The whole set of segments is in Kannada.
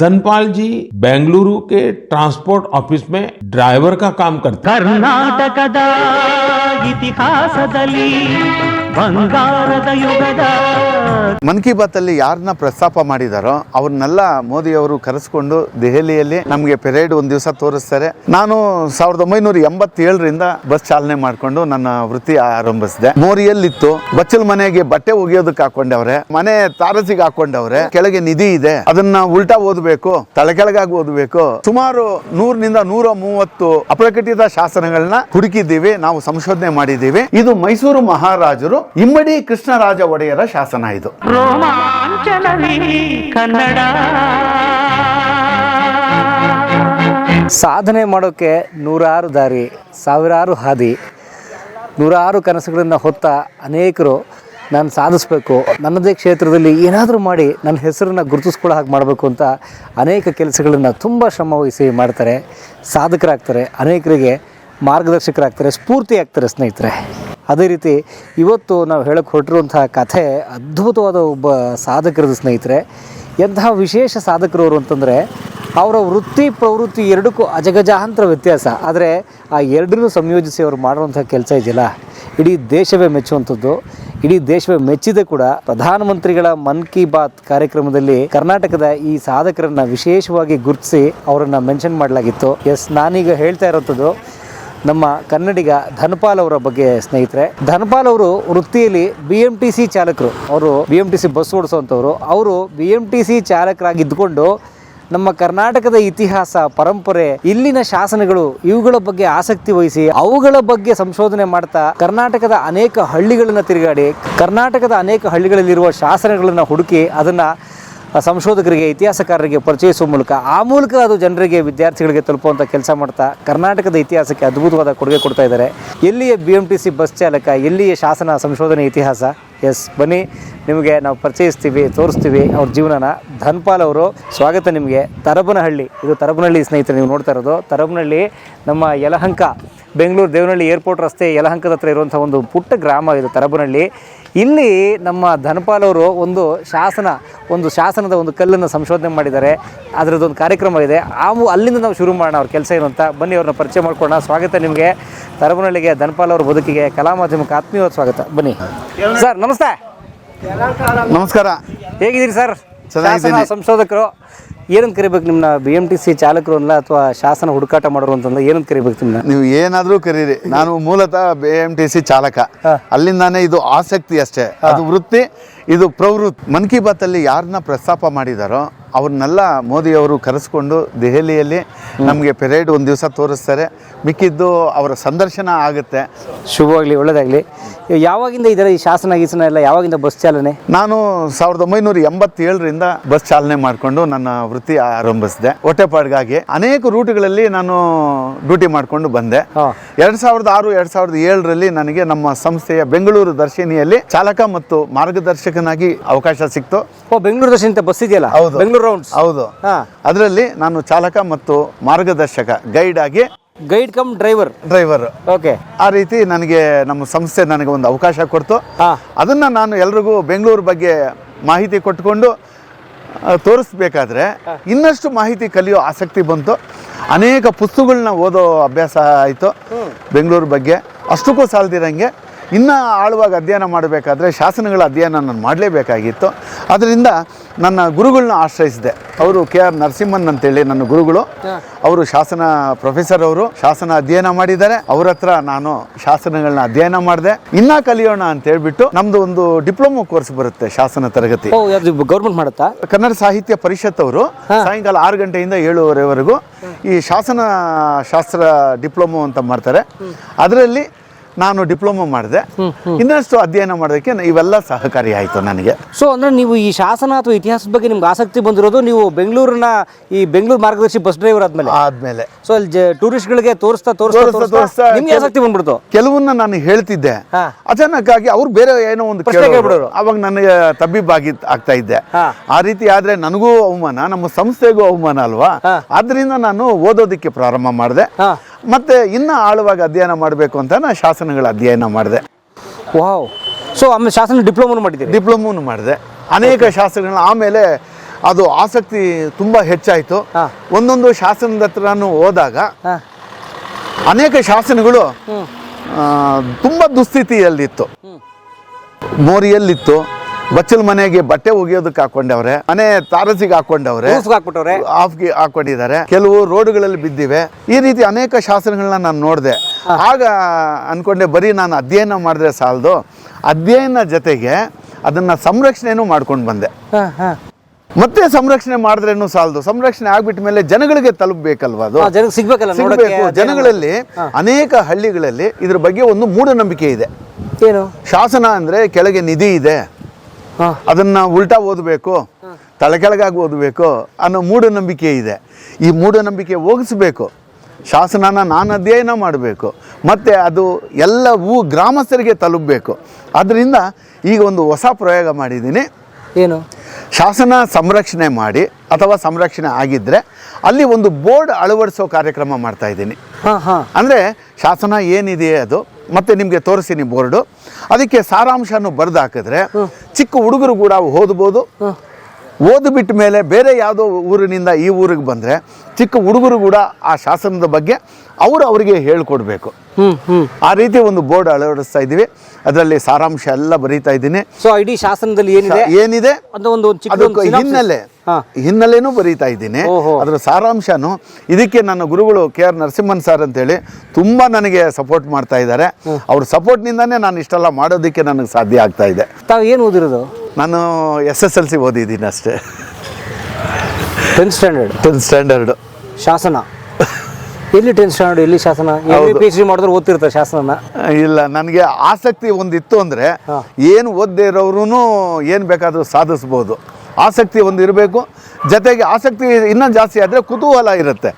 धनपाल जी बेंगलुरु के ट्रांसपोर्ट ऑफिस में ड्राइवर का काम करते हैं। कर्नाटकದ ಇತಿಹಾಸದಲ್ಲಿ ಬಂಗಾರದ ಯುಗದ ಮನ್ ಕಿ ಬಾತ್ ಅಲ್ಲಿ ಯಾರನ್ನ ಪ್ರಸ್ತಾಪ ಮಾಡಿದಾರೋ ಅವ್ರನ್ನೆಲ್ಲ ಮೋದಿ ಅವರು ಕರೆಸ್ಕೊಂಡು ದೆಹಲಿಯಲ್ಲಿ ನಮಗೆ ಪೆರೇಡ್ ಒಂದ್ ದಿವಸ ತೋರಿಸ್ತಾರೆ. ನಾನು 1987ರಿಂದ ಬಸ್ ಚಾಲನೆ ಮಾಡ್ಕೊಂಡು ನನ್ನ ವೃತ್ತಿ ಆರಂಭಿಸಿದೆ. ಮೋರಿಯಲ್ಲಿತ್ತು ಬಚ್ಚಲ್ ಮನೆಗೆ ಬಟ್ಟೆ ಒಗೆಯೋದಕ್ಕೆ ಹಾಕೊಂಡವ್ರೆ, ಮನೆ ತಾರಸಿಗೆ ಹಾಕೊಂಡವ್ರೆ, ಕೆಳಗೆ ನಿಧಿ ಇದೆ, ಅದನ್ನ ಉಲ್ಟಾ ಓದಬೇಕು, ತಲೆಕೆಳಗಾಗಿ ಓದಬೇಕು. ಸುಮಾರು 100ನಿಂದ 130 ಅಪ್ರಕಟಿತ ಶಾಸನಗಳನ್ನ ಹುಡುಕಿದ್ದೀವಿ, ನಾವು ಸಂಶೋಧನೆ ಮಾಡಿದ್ದೀವಿ. ಇದು ಮೈಸೂರು ಮಹಾರಾಜರು ಇಮ್ಮಡಿ ಕೃಷ್ಣರಾಜ ಒಡೆಯರ ಶಾಸನ. ಇದು ಕನ್ನಡ ಸಾಧನೆ ಮಾಡೋಕ್ಕೆ ನೂರಾರು ದಾರಿ, ಸಾವಿರಾರು ಹಾದಿ, ನೂರಾರು ಕನಸುಗಳನ್ನು ಹೊತ್ತ ಅನೇಕರು ನಾನು ಸಾಧಿಸಬೇಕು, ನನ್ನದೇ ಕ್ಷೇತ್ರದಲ್ಲಿ ಏನಾದರೂ ಮಾಡಿ ನನ್ನ ಹೆಸರನ್ನು ಗುರುತಿಸ್ಕೊಳ್ಳೋ ಹಾಗೆ ಮಾಡಬೇಕು ಅಂತ ಅನೇಕ ಕೆಲಸಗಳನ್ನು ತುಂಬ ಶ್ರಮ ವಹಿಸಿ ಮಾಡ್ತಾರೆ, ಸಾಧಕರಾಗ್ತಾರೆ, ಅನೇಕರಿಗೆ ಮಾರ್ಗದರ್ಶಕರಾಗ್ತಾರೆ, ಸ್ಫೂರ್ತಿ ಆಗ್ತಾರೆ ಸ್ನೇಹಿತರೆ. ಅದೇ ರೀತಿ ಇವತ್ತು ನಾವು ಹೇಳಕ್ಕೆ ಹೊರಟಿರುವಂತಹ ಕಥೆ ಅದ್ಭುತವಾದ ಒಬ್ಬ ಸಾಧಕರದ ಸ್ನೇಹಿತರೆ. ಎಂತಹ ವಿಶೇಷ ಸಾಧಕರವರು ಅಂತಂದರೆ ಅವರ ವೃತ್ತಿ ಪ್ರವೃತ್ತಿ ಎರಡಕ್ಕೂ ಅಜಗಜಾಂತರ ವ್ಯತ್ಯಾಸ. ಆದರೆ ಆ ಎರಡನ್ನೂ ಸಂಯೋಜಿಸಿ ಅವರು ಮಾಡುವಂಥ ಕೆಲಸ ಇದೆಯಲ್ಲ, ಇಡೀ ದೇಶವೇ ಮೆಚ್ಚುವಂಥದ್ದು. ಇಡೀ ದೇಶವೇ ಮೆಚ್ಚಿದೆ ಕೂಡ. ಪ್ರಧಾನಮಂತ್ರಿಗಳ ಮನ್ ಕಿ ಬಾತ್ ಕಾರ್ಯಕ್ರಮದಲ್ಲಿ ಕರ್ನಾಟಕದ ಈ ಸಾಧಕರನ್ನು ವಿಶೇಷವಾಗಿ ಗುರುತಿಸಿ ಅವರನ್ನು ಮೆನ್ಷನ್ ಮಾಡಲಾಗಿತ್ತು. ನಾನೀಗ ಹೇಳ್ತಾ ಇರೋಂಥದ್ದು ನಮ್ಮ ಕನ್ನಡಿಗ ಧನಪಾಲ್ ಅವರ ಬಗ್ಗೆ ಸ್ನೇಹಿತರೆ. ಧನಪಾಲ್ ಅವರು ವೃತ್ತಿಯಲ್ಲಿ BMTC ಚಾಲಕರು. ಅವರು BMTC ಬಸ್ ಓಡಿಸುವಂಥವ್ರು. ಅವರು BMTC ಚಾಲಕರಾಗಿದ್ದುಕೊಂಡು ನಮ್ಮ ಕರ್ನಾಟಕದ ಇತಿಹಾಸ, ಪರಂಪರೆ, ಇಲ್ಲಿನ ಶಾಸನಗಳು ಇವುಗಳ ಬಗ್ಗೆ ಆಸಕ್ತಿ ವಹಿಸಿ ಅವುಗಳ ಬಗ್ಗೆ ಸಂಶೋಧನೆ ಮಾಡ್ತಾ ಕರ್ನಾಟಕದ ಅನೇಕ ಹಳ್ಳಿಗಳನ್ನು ತಿರುಗಾಡಿ ಕರ್ನಾಟಕದ ಅನೇಕ ಹಳ್ಳಿಗಳಲ್ಲಿರುವ ಶಾಸನಗಳನ್ನು ಹುಡುಕಿ ಅದನ್ನು ಸಂಶೋಧಕರಿಗೆ, ಇತಿಹಾಸಕಾರರಿಗೆ ಪರಿಚಯಿಸುವ ಮೂಲಕ ಅದು ಜನರಿಗೆ, ವಿದ್ಯಾರ್ಥಿಗಳಿಗೆ ತಲುಪುವಂಥ ಕೆಲಸ ಮಾಡ್ತಾ ಕರ್ನಾಟಕದ ಇತಿಹಾಸಕ್ಕೆ ಅದ್ಭುತವಾದ ಕೊಡುಗೆ ಕೊಡ್ತಾ ಇದ್ದಾರೆ. ಎಲ್ಲಿಯ BMTC ಬಸ್ ಚಾಲಕ, ಎಲ್ಲಿಯ ಶಾಸನ ಸಂಶೋಧನೆ ಇತಿಹಾಸ. ಬನ್ನಿ, ನಿಮಗೆ ನಾವು ಪರಿಚಯಿಸ್ತೀವಿ, ತೋರಿಸ್ತೀವಿ ಅವ್ರ ಜೀವನನ. ಧನಪಾಲ್ ಅವರು, ಸ್ವಾಗತ ನಿಮಗೆ. ತರಬನಹಳ್ಳಿ, ಇದು ತರಬನಹಳ್ಳಿ ಸ್ನೇಹಿತರೆ, ನೀವು ನೋಡ್ತಾ ಇರೋದು ತರಬನಹಳ್ಳಿ ನಮ್ಮ ಯಲಹಂಕ, ಬೆಂಗಳೂರು ದೇವನಹಳ್ಳಿ ಏರ್ಪೋರ್ಟ್ ರಸ್ತೆ ಯಲಹಂಕದ ಹತ್ರ ಇರುವಂಥ ಒಂದು ಪುಟ್ಟ ಗ್ರಾಮ ಇದು ತರಬನಹಳ್ಳಿ. ಇಲ್ಲಿ ನಮ್ಮ ಧನಪಾಲ್ ಅವರು ಒಂದು ಶಾಸನದ ಒಂದು ಕಲ್ಲನ್ನು ಸಂಶೋಧನೆ ಮಾಡಿದ್ದಾರೆ. ಅದರದ್ದೊಂದು ಕಾರ್ಯಕ್ರಮ ಇದೆ. ಅಲ್ಲಿಂದ ನಾವು ಶುರು ಮಾಡೋಣ ಅವ್ರ ಕೆಲಸ ಏನು ಅಂತ. ಬನ್ನಿ, ಅವ್ರನ್ನ ಪರಿಚಯ ಮಾಡ್ಕೊಳ್ಳೋಣ. ಸ್ವಾಗತ ನಿಮಗೆ ತರಬನಹಳ್ಳಿಗೆ, ಧನಪಾಲ್ ಅವ್ರ ಬದುಕಿಗೆ ಕಲಾ ಮಾಧ್ಯಮಕ್ಕೆ ಆತ್ಮೀಯವಾದ ಸ್ವಾಗತ. ಬನ್ನಿ ಸರ್. ನಮಸ್ತೆ. ನಮಸ್ಕಾರ. ಹೇಗಿದ್ದೀರಿ ಸರ್? ಶಾಸನ ಸಂಶೋಧಕರು ಏನಂತ ಕರಿಬೇಕು ನಿಮ್ಮನ್ನ? BMTC ಚಾಲಕರು ಅಲ್ಲ ಅಥವಾ ಶಾಸನ ಹುಡುಕಾಟ ಮಾಡೋರು ಅಂತಂದ್ರೆ ಏನಂತ ಕರಿಬೇಕು ನಿಮ್ಮನ್ನ? ನೀವು ಏನಾದ್ರೂ ಕರೀರಿ. ನಾನು ಮೂಲತಃ BMTC ಚಾಲಕ. ಅಲ್ಲಿಂದಾನೇ ಇದು ಆಸಕ್ತಿ ಅಷ್ಟೇ, ಅದು ವೃತ್ತಿ, ಇದು ಪ್ರವೃತ್ತಿ. ಮನ್ ಕಿ ಬಾತ್ ಅಲ್ಲಿ ಯಾರನ್ನ ಪ್ರಸ್ತಾಪ ಮಾಡಿದಾರೋ ಅವ್ರನ್ನೆಲ್ಲ ಮೋದಿ ಅವರು ಕರೆಸ್ಕೊಂಡು ದೆಹಲಿಯಲ್ಲಿ ನಮಗೆ ಪೆರೇಡ್ ಒಂದ್ ದಿವಸ ತೋರಿಸ್ತಾರೆ. ಮಿಕ್ಕಿದ್ದು ಅವರ ಸಂದರ್ಶನ ಆಗುತ್ತೆ. ಶುಭವಾಗಲಿ, ಒಳ್ಳೇದಾಗಲಿ. ಯಾವಾಗಿಂದ ಇದರ ಈ ಶಾಸನ ಗೀಸನ ಎಲ್ಲ ಯಾವಾಗಿಂದ ಬಸ್ ಚಾಲನೆ? ನಾನು 1987ರಿಂದ ಬಸ್ ಚಾಲನೆ ಮಾಡಿಕೊಂಡು ನನ್ನ ವೃತ್ತಿ ಆರಂಭಿಸಿದೆ. ಹೊಟ್ಟೆಪಾಡಿಗಾಗಿ ಅನೇಕ ರೂಟ್ಗಳಲ್ಲಿ ನಾನು ಡ್ಯೂಟಿ ಮಾಡಿಕೊಂಡು ಬಂದೆ. 2006-2007ರಲ್ಲಿ ನನಗೆ ನಮ್ಮ ಸಂಸ್ಥೆಯ ಬೆಂಗಳೂರು ದರ್ಶಿನಿಯಲ್ಲಿ ಚಾಲಕ ಮತ್ತು ಮಾರ್ಗದರ್ಶಕನಾಗಿ ಅವಕಾಶ ಸಿಕ್ತು. ಬೆಂಗಳೂರು ದರ್ಶಿನಿ ಬಸ್ ಇದೆಯಲ್ಲ? ಹೌದು, ಬೆಂಗಳೂರು ರೌಂಡ್ಸ್. ಹೌದು. ಅದರಲ್ಲಿ ನಾನು ಚಾಲಕ ಮತ್ತು ಮಾರ್ಗದರ್ಶಕ, ಗೈಡ್ ಕಮ್ ಡ್ರೈವರ್. ಓಕೆ. ಆ ರೀತಿ ನನಗೆ ನಮ್ಮ ಸಂಸ್ಥೆ ನನಗೆ ಒಂದು ಅವಕಾಶ ಕೊಡ್ತು. ಅದನ್ನ ನಾನು ಎಲ್ರಿಗೂ ಬೆಂಗಳೂರು ಬಗ್ಗೆ ಮಾಹಿತಿ ಕೊಟ್ಕೊಂಡು ತೋರಿಸ್ಬೇಕಾದ್ರೆ ಇನ್ನಷ್ಟು ಮಾಹಿತಿ ಕಲಿಯೋ ಆಸಕ್ತಿ ಬಂತು. ಅನೇಕ ಪುಸ್ತಕಗಳನ್ನ ಓದೋ ಅಭ್ಯಾಸ ಆಯಿತು ಬೆಂಗಳೂರು ಬಗ್ಗೆ. ಅಷ್ಟಕ್ಕೂ ಸಾಲದಿರಂಗೆ ಇನ್ನೂ ಆಳವಾಗಿ ಅಧ್ಯಯನ ಮಾಡಬೇಕಾದ್ರೆ ಶಾಸನಗಳ ಅಧ್ಯಯನ ನಾನು ಮಾಡಲೇಬೇಕಾಗಿತ್ತು. ಅದರಿಂದ ನನ್ನ ಗುರುಗಳನ್ನ ಆಶ್ರಯಿಸಿದೆ. ಅವರು KR ನರಸಿಂಹನ್ ಅಂತೇಳಿ ನನ್ನ ಗುರುಗಳು. ಅವರು ಶಾಸನ ಪ್ರೊಫೆಸರ್, ಅವರು ಶಾಸನ ಅಧ್ಯಯನ ಮಾಡಿದ್ದಾರೆ. ಅವ್ರ ಹತ್ರ ನಾನು ಶಾಸನಗಳನ್ನ ಅಧ್ಯಯನ ಮಾಡಿದೆ. ಇನ್ನ ಕಲಿಯೋಣ ಅಂತ ಹೇಳ್ಬಿಟ್ಟು ನಮ್ದು ಒಂದು ಡಿಪ್ಲೊಮಾ ಕೋರ್ಸ್ ಬರುತ್ತೆ, ಶಾಸನ ತರಗತಿ. ಗೌರ್ಮೆಂಟ್ ಮಾಡುತ್ತಾ? ಕನ್ನಡ ಸಾಹಿತ್ಯ ಪರಿಷತ್ ಅವರು ಸಾಯಂಕಾಲ 6 ಗಂಟೆಯಿಂದ 7:30ವರೆಗೂ ಈ ಶಾಸ್ತ್ರ ಡಿಪ್ಲೊಮಾ ಅಂತ ಮಾಡ್ತಾರೆ. ಅದರಲ್ಲಿ ನಾನು ಡಿಪ್ಲೊಮಾ ಮಾಡಿದೆ. ಇನ್ನಷ್ಟು ಅಧ್ಯಯನ ಮಾಡೋದಕ್ಕೆ ಇವೆಲ್ಲ ಸಹಕಾರಿ ಆಯಿತು ನನಗೆ. ಸೊ ಅಂದ್ರೆ ನೀವು ಈ ಶಾಸನ ಅಥವಾ ಇತಿಹಾಸದ ಬಗ್ಗೆ ನಿಮ್ಗೆ ಆಸಕ್ತಿ ಬಂದಿರೋದು ನೀವು ಬೆಂಗಳೂರು ಮಾರ್ಗದರ್ಶಿ ಬಸ್ ಡ್ರೈವರ್ ಆದ್ಮೇಲೆ. ಸೊ ಅಲ್ಲಿ ಟೂರಿಸ್ಟ್ಗಳಿಗೆ ತೋರಿಸ್ತಾ ನಿಮ್ಗೆ ಆಸಕ್ತಿ ಬಂದ್ಬಿಡ್ತು. ಕೆಲವನ್ನ ನಾನು ಹೇಳ್ತಿದ್ದೆ, ಅಚಾನಕ್ ಆಗಿ ಅವ್ರು ಬೇರೆ ಏನೋ ಒಂದು ಕೇಳ್ಬಿಡೋರು. ಅವಾಗ ನನಗೆ ಆಗ್ತಾ ಇದ್ದೆ. ಆ ರೀತಿ ಆದ್ರೆ ನನಗೂ ಅವಮಾನ, ನಮ್ಮ ಸಂಸ್ಥೆಗೂ ಅವಮಾನ ಅಲ್ವಾ. ಆದ್ರಿಂದ ನಾನು ಓದೋದಕ್ಕೆ ಪ್ರಾರಂಭ ಮಾಡಿದೆ. ಮತ್ತೆ ಇನ್ನ ಆಳವಾಗಿ ಅಧ್ಯಯನ ಮಾಡಬೇಕು ಅಂತ ನಾನು ಶಾಸನಗಳ ಅಧ್ಯಯನ ಮಾಡಿದೆ. ವಾವ್. ಸೊ ಆಮೇಲೆ ಶಾಸನ ಡಿಪ್ಲೊಮಾ ಮಾಡಿದೆ. ಮಾಡಿದೆ ಅನೇಕ ಶಾಸನಗಳನ್ನ. ಆಮೇಲೆ ಅದು ಆಸಕ್ತಿ ತುಂಬ ಹೆಚ್ಚಾಯಿತು. ಒಂದೊಂದು ಶಾಸನದ ಹತ್ರನೂ ಹೋದಾಗ ಅನೇಕ ಶಾಸನಗಳು ತುಂಬ ದುಸ್ಥಿತಿಯಲ್ಲಿತ್ತು. ಮೋರಿಯಲ್ಲಿತ್ತು, ಬಚ್ಚಲ್ ಮನೆಗೆ ಬಟ್ಟೆ ಒಗೆಯೋದಕ್ಕೆ ಹಾಕೊಂಡವ್ರೆ, ಮನೆ ತಾರಸಿಗೆ ಹಾಕೊಂಡವ್ರೆ, ಆಫ್ಗೆ ಹಾಕೊಂಡಿದ್ದಾರೆ, ಕೆಲವು ರೋಡ್ಗಳಲ್ಲಿ ಬಿದ್ದಿವೆ. ಈ ರೀತಿ ಅನೇಕ ಶಾಸನಗಳನ್ನ ನಾನು ನೋಡಿದೆ. ಆಗ ಅನ್ಕೊಂಡೆ ಬರೀ ನಾನು ಅಧ್ಯಯನ ಮಾಡಿದ್ರೆ ಸಾಲದು, ಅಧ್ಯಯನ ಜೊತೆಗೆ ಅದನ್ನ ಸಂರಕ್ಷಣೆನೂ ಮಾಡ್ಕೊಂಡು ಬಂದೆ. ಮತ್ತೆ ಸಂರಕ್ಷಣೆ ಮಾಡಿದ್ರೇನು ಸಾಲದು, ಸಂರಕ್ಷಣೆ ಆಗ್ಬಿಟ್ಟ ಮೇಲೆ ಜನಗಳಿಗೆ ತಲುಪಬೇಕಲ್ವಾ, ಅದು ಸಿಗ್ಬೇಕು. ಜನಗಳಲ್ಲಿ ಅನೇಕ ಹಳ್ಳಿಗಳಲ್ಲಿ ಇದ್ರ ಬಗ್ಗೆ ಒಂದು ಮೂಢನಂಬಿಕೆ ಇದೆ. ಏನು ಶಾಸನ ಅಂದ್ರೆ ಕೆಳಗೆ ನಿಧಿ ಇದೆ, ಅದನ್ನ ಉಲ್ಟಾ ಓದಬೇಕು, ತಲೆಕೆಳಗಾಗಿ ಓದಬೇಕು ಅನ್ನೋ ಮೂಢನಂಬಿಕೆ ಇದೆ. ಈ ಮೂಢನಂಬಿಕೆ ಹೋಗಿಸ್ಬೇಕು, ಶಾಸನನ ನಾನು ಅಧ್ಯಯನ ಮಾಡಬೇಕು, ಮತ್ತು ಅದು ಎಲ್ಲವೂ ಗ್ರಾಮಸ್ಥರಿಗೆ ತಲುಪಬೇಕು. ಆದ್ದರಿಂದ ಈಗ ಒಂದು ಹೊಸ ಪ್ರಯೋಗ ಮಾಡಿದ್ದೀನಿ. ಏನು? ಶಾಸನ ಸಂರಕ್ಷಣೆ ಮಾಡಿ ಅಥವಾ ಸಂರಕ್ಷಣೆ ಆಗಿದ್ದರೆ ಅಲ್ಲಿ ಒಂದು ಬೋರ್ಡ್ ಅಳವಡಿಸೋ ಕಾರ್ಯಕ್ರಮ ಮಾಡ್ತಾ ಇದ್ದೀನಿ. ಅಂದರೆ ಶಾಸನ ಏನಿದೆಯೇ ಅದು, ಮತ್ತು ನಿಮಗೆ ತೋರಿಸ್ತೀನಿ ಬೋರ್ಡು, ಅದಕ್ಕೆ ಸಾರಾಂಶನೂ ಬರೆದು ಹಾಕಿದ್ರೆ ಚಿಕ್ಕ ಹುಡುಗರು ಕೂಡ ಓದ್ಬೋದು. ಓದ್ಬಿಟ್ಟ ಮೇಲೆ ಬೇರೆ ಯಾವುದೋ ಊರಿನಿಂದ ಈ ಊರಿಗೆ ಬಂದರೆ ಚಿಕ್ಕ ಹುಡುಗರು ಕೂಡ ಆ ಶಾಸನದ ಬಗ್ಗೆ ಅವರಿಗೆ ಹೇಳ್ಕೊಡ್ಬೇಕು. ಆ ರೀತಿ ಒಂದು ಬೋರ್ಡ್ ಅಳವಡಿಸ್ತಾ ಇದ್ದೀವಿ. ಅದರಲ್ಲಿ ಸಾರಾಂಶ ಎಲ್ಲ ಬರೀತಾ ಇದ್ದೀನಿ. ಸೊ ಇಡೀ ಶಾಸನದಲ್ಲಿ ಏನಿದೆ ಅದಕ್ಕೆ ಹಿನ್ನೆಲೆನೂ ಬರೀತಾ ಇದ್ದೀನಿ. ಅದರ ಸಾರಾಂಶನು ಇದಕ್ಕೆ ನನ್ನ ಗುರುಗಳು KR ನರಸಿಂಹನ್ ಸರ್ ಅಂತೇಳಿ ತುಂಬ ನನಗೆ ಸಪೋರ್ಟ್ ಮಾಡ್ತಾ ಇದ್ದಾರೆ. ಅವ್ರ ಸಪೋರ್ಟ್ನಿಂದಾನೇ ನಾನು ಇಷ್ಟೆಲ್ಲ ಮಾಡೋದಕ್ಕೆ ನನಗೆ ಸಾಧ್ಯ ಆಗ್ತಾ ಇದೆ. ತಾವು ಏನು ಓದಿರೋದು? ನಾನು SSLC ಓದಿದ್ದೀನಿ ಅಷ್ಟೇ. 10th ಸ್ಟ್ಯಾಂಡರ್ಡ್ ಶಾಸನ. ಎಲ್ಲಿ 10th ಸ್ಟ್ಯಾಂಡರ್ಡ್, ಎಲ್ಲಿ ಶಾಸನ? PhD ಮಾಡಿದ್ರೆ ಓದ್ತಿರ್ತಾರೆ ಶಾಸನ? ಇಲ್ಲ, ನನಗೆ ಆಸಕ್ತಿ ಒಂದಿತ್ತು ಅಂದರೆ ಏನು ಓದದೇ ಇರೋರು ಏನು ಬೇಕಾದರೂ ಸಾಧಿಸ್ಬೋದು. ಆಸಕ್ತಿ ಒಂದು ಇರಬೇಕು. ಜೊತೆಗೆ ಆಸಕ್ತಿ ಇನ್ನೂ ಜಾಸ್ತಿ ಆದರೆ ಕುತೂಹಲ ಇರುತ್ತೆ.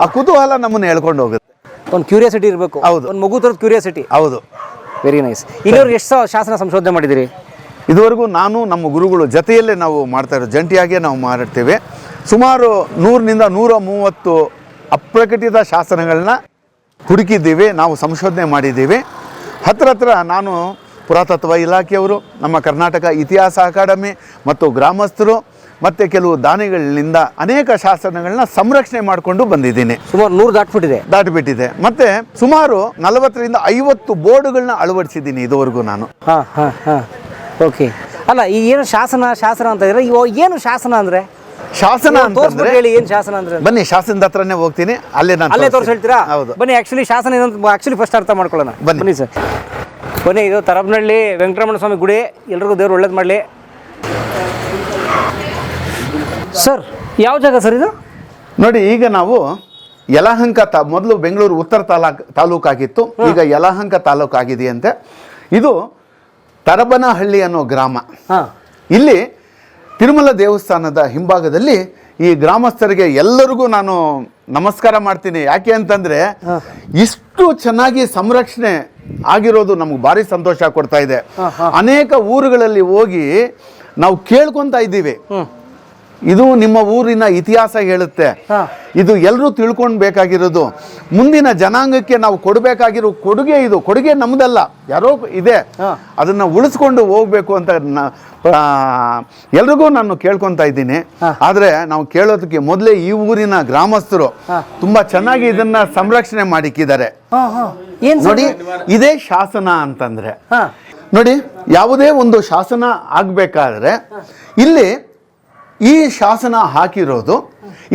ಆ ಕುತೂಹಲ ನಮ್ಮನ್ನು ಹೇಳ್ಕೊಂಡು ಹೋಗುತ್ತೆ. ಒಂದು ಕ್ಯೂರಿಯಾಸಿಟಿ ಇರಬೇಕು. ಹೌದು, ಒಂದು ಮಗು ಥರದ ಕ್ಯೂರಿಯಾಸಿಟಿ. ಹೌದು, ವೆರಿ ನೈಸ್. ಇನ್ನೊರು ಎಷ್ಟು ಶಾಸನ ಸಂಶೋಧನೆ ಮಾಡಿದಿರಿ ಇದುವರೆಗೂ? ನಾನು ನಮ್ಮ ಗುರುಗಳು ಜೊತೆಯಲ್ಲೇ ನಾವು ಮಾಡ್ತಾ ಇರೋದು, ಜಂಟಿಯಾಗಿಯೇ ನಾವು ಮಾಡ್ತೀವಿ. ಸುಮಾರು 100 to 130 ಅಪ್ರಕಟಿತ ಶಾಸನಗಳನ್ನ ಹುಡುಕಿದ್ದೀವಿ, ನಾವು ಸಂಶೋಧನೆ ಮಾಡಿದ್ದೀವಿ. ಹತ್ರ ನಾನು ಪುರಾತತ್ವ ಇಲಾಖೆಯವರು, ನಮ್ಮ ಕರ್ನಾಟಕ ಇತಿಹಾಸ ಅಕಾಡೆಮಿ ಮತ್ತು ಗ್ರಾಮಸ್ಥರು ಮತ್ತು ಕೆಲವು ದಾನಿಗಳಿಂದ ಅನೇಕ ಶಾಸನಗಳನ್ನ ಸಂರಕ್ಷಣೆ ಮಾಡಿಕೊಂಡು ಬಂದಿದ್ದೀನಿ. ಸುಮಾರು 100 ದಾಟಿಬಿಟ್ಟಿದೆ. ಮತ್ತು ಸುಮಾರು 40 to 50 ಬೋರ್ಡುಗಳನ್ನ ಅಳವಡಿಸಿದ್ದೀನಿ ಇದುವರೆಗೂ ನಾನು. ಓಕೆ. ಅಲ್ಲ, ಈ ಏನು ಶಾಸನ ಅಂತ ಇದ್ರೆ ಏನು ಶಾಸನ ಅಂದರೆ? ಶಾಸನ ಅಂತಂದ್ರೆ ಹೇಳಿ, ಏನು ಶಾಸನ ಅಂದ್ರೆ? ಬನ್ನಿ, ಶಾಸನದ ಹತ್ರನೇ ಹೋಗ್ತೀನಿ, ಅಲ್ಲೇ ತೋರಿಸಿ ಹೇಳ್ತೀರಾ? ಹೌದು, ಬನ್ನಿ. ಆಕ್ಚುಲಿ ಶಾಸನ ಏನಂತ ಫಸ್ಟ್ ಅರ್ಥ ಮಾಡ್ಕೊಳ್ಳೋಣ. ಬನ್ನಿ ಸರ್, ಬನ್ನಿ. ಇದು ತರಬನಹಳ್ಳಿ ವೆಂಕಟರಮಣ ಸ್ವಾಮಿ ಗುಡಿ. ಎಲ್ರಿಗೂ ದೇವ್ರು ಒಳ್ಳೇದು ಮಾಡಲಿ. ಸರ್, ಯಾವ ಜಾಗ ಸರ್ ಇದು? ನೋಡಿ, ಈಗ ನಾವು ಯಲಹಂಕ ಮೊದಲು ಬೆಂಗಳೂರು ಉತ್ತರ ತಾಲೂಕಾಗಿತ್ತು, ಈಗ ಯಲಹಂಕ ತಾಲೂಕಾಗಿದೆಯಂತೆ. ಇದು ತರಬನಹಳ್ಳಿ ಅನ್ನೋ ಗ್ರಾಮ. ಇಲ್ಲಿ ತಿರುಮಲ ದೇವಸ್ಥಾನದ ಹಿಂಭಾಗದಲ್ಲಿ ಈ ಗ್ರಾಮಸ್ಥರಿಗೆ ಎಲ್ಲರಿಗೂ ನಾನು ನಮಸ್ಕಾರ ಮಾಡ್ತೀನಿ. ಯಾಕೆ ಅಂತಂದ್ರೆ ಇಷ್ಟು ಚೆನ್ನಾಗಿ ಸಂರಕ್ಷಣೆ ಆಗಿರೋದು ನಮ್ಗೆ ಭಾರಿ ಸಂತೋಷ ಕೊಡ್ತಾ ಇದೆ. ಅನೇಕ ಊರುಗಳಲ್ಲಿ ಹೋಗಿ ನಾವು ಕೇಳ್ಕೊತಾ ಇದ್ದೀವಿ, ಇದು ನಿಮ್ಮ ಊರಿನ ಇತಿಹಾಸ ಹೇಳುತ್ತೆ, ಇದು ಎಲ್ಲರೂ ತಿಳ್ಕೊಳ್ಬೇಕಾಗಿರೋದು, ಮುಂದಿನ ಜನಾಂಗಕ್ಕೆ ನಾವು ಕೊಡಬೇಕಾಗಿರೋ ಕೊಡುಗೆ, ಇದು ಕೊಡುಗೆ ನಮ್ದಲ್ಲ, ಯಾರೋ ಇದೆ, ಅದನ್ನ ಉಳಿಸ್ಕೊಂಡು ಹೋಗ್ಬೇಕು ಅಂತ ಎಲ್ರಿಗೂ ನಾನು ಕೇಳ್ಕೊತಾ ಇದ್ದೀನಿ. ಆದ್ರೆ ನಾವು ಕೇಳೋದಕ್ಕೆ ಮೊದಲೇ ಈ ಊರಿನ ಗ್ರಾಮಸ್ಥರು ತುಂಬಾ ಚೆನ್ನಾಗಿ ಇದನ್ನ ಸಂರಕ್ಷಣೆ ಮಾಡಿಕ್ಕಿದ್ದಾರೆ. ನೋಡಿ, ಇದೇ ಶಾಸನ ಅಂತಂದ್ರೆ ನೋಡಿ, ಯಾವುದೇ ಒಂದು ಶಾಸನ ಆಗ್ಬೇಕಾದ್ರೆ ಇಲ್ಲಿ ಈ ಶಾಸನ ಹಾಕಿರೋದು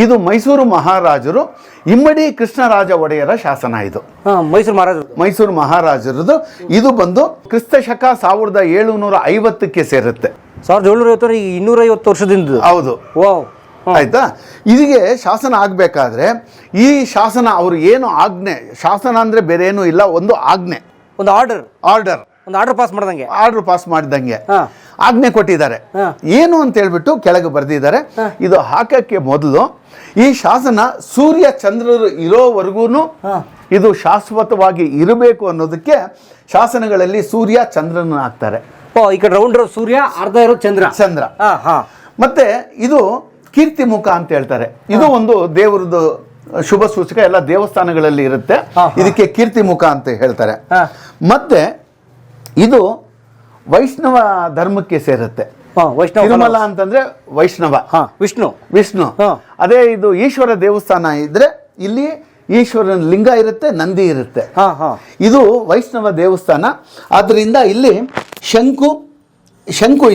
ಇದು ಮೈಸೂರು ಮಹಾರಾಜರು ಇಮ್ಮಡಿ ಕೃಷ್ಣರಾಜ ಒಡೆಯರ ಶಾಸನ. ಇದು ಮೈಸೂರು ಮಹಾರಾಜರದು. ಇದು ಬಂದು ಕ್ರಿಸ್ತ ಶಕ 1750ಕ್ಕೆ ಸೇರುತ್ತೆ. 1750 250 ವರ್ಷದಿಂದ. ಹೌದು, ಆಯ್ತಾ. ಇದಕ್ಕೆ ಶಾಸನ ಆಗ್ಬೇಕಾದ್ರೆ ಈ ಶಾಸನ ಅವರು ಏನು ಆಜ್ಞೆ, ಶಾಸನ ಅಂದ್ರೆ ಬೇರೆ ಏನೂ ಇಲ್ಲ, ಒಂದು ಆಜ್ಞೆ, ಒಂದು ಆರ್ಡರ್ ಪಾಸ್ ಮಾಡಿದಂಗೆ ಆಜ್ಞೆ ಕೊಟ್ಟಿದ್ದಾರೆ. ಏನು ಅಂತ ಹೇಳ್ಬಿಟ್ಟು ಕೆಳಗೆ ಬರೆದಿದ್ದಾರೆ. ಇದು ಹಾಕಕ್ಕೆ ಮೊದಲು ಈ ಶಾಸನ ಸೂರ್ಯ ಚಂದ್ರರು ಇರೋವರೆಗೂ ಇದು ಶಾಶ್ವತವಾಗಿ ಇರಬೇಕು ಅನ್ನೋದಕ್ಕೆ ಶಾಸನಗಳಲ್ಲಿ ಸೂರ್ಯ ಚಂದ್ರನ ಹಾಕ್ತಾರೆ. ಈ ಕಡೆ ರೌಂಡ್ ಸೂರ್ಯ, ಅರ್ಧ ಇರೋ ಚಂದ್ರ. ಮತ್ತೆ ಇದು ಕೀರ್ತಿ ಮುಖ ಅಂತ ಹೇಳ್ತಾರೆ. ಇದು ಒಂದು ದೇವರದ್ದು ಶುಭ ಸೂಚಕ, ಎಲ್ಲ ದೇವಸ್ಥಾನಗಳಲ್ಲಿ ಇರುತ್ತೆ. ಇದಕ್ಕೆ ಕೀರ್ತಿ ಮುಖ ಅಂತ ಹೇಳ್ತಾರೆ. ಮತ್ತೆ ಇದು ವೈಷ್ಣವ ಧರ್ಮಕ್ಕೆ ಸೇರುತ್ತೆ. ವೈಷ್ಣವ ತಿರುಮಲ ಅಂತಂದ್ರೆ ವೈಷ್ಣವ, ವಿಷ್ಣು. ವಿಷ್ಣು. ಅದೇ ಇದು ಈಶ್ವರ ದೇವಸ್ಥಾನ ಇದ್ರೆ ಇಲ್ಲಿ ಈಶ್ವರನ ಲಿಂಗ ಇರುತ್ತೆ, ನಂದಿ ಇರುತ್ತೆ. ಇದು ವೈಷ್ಣವ ದೇವಸ್ಥಾನ. ಆದ್ರಿಂದ ಇಲ್ಲಿ ಶಂಕು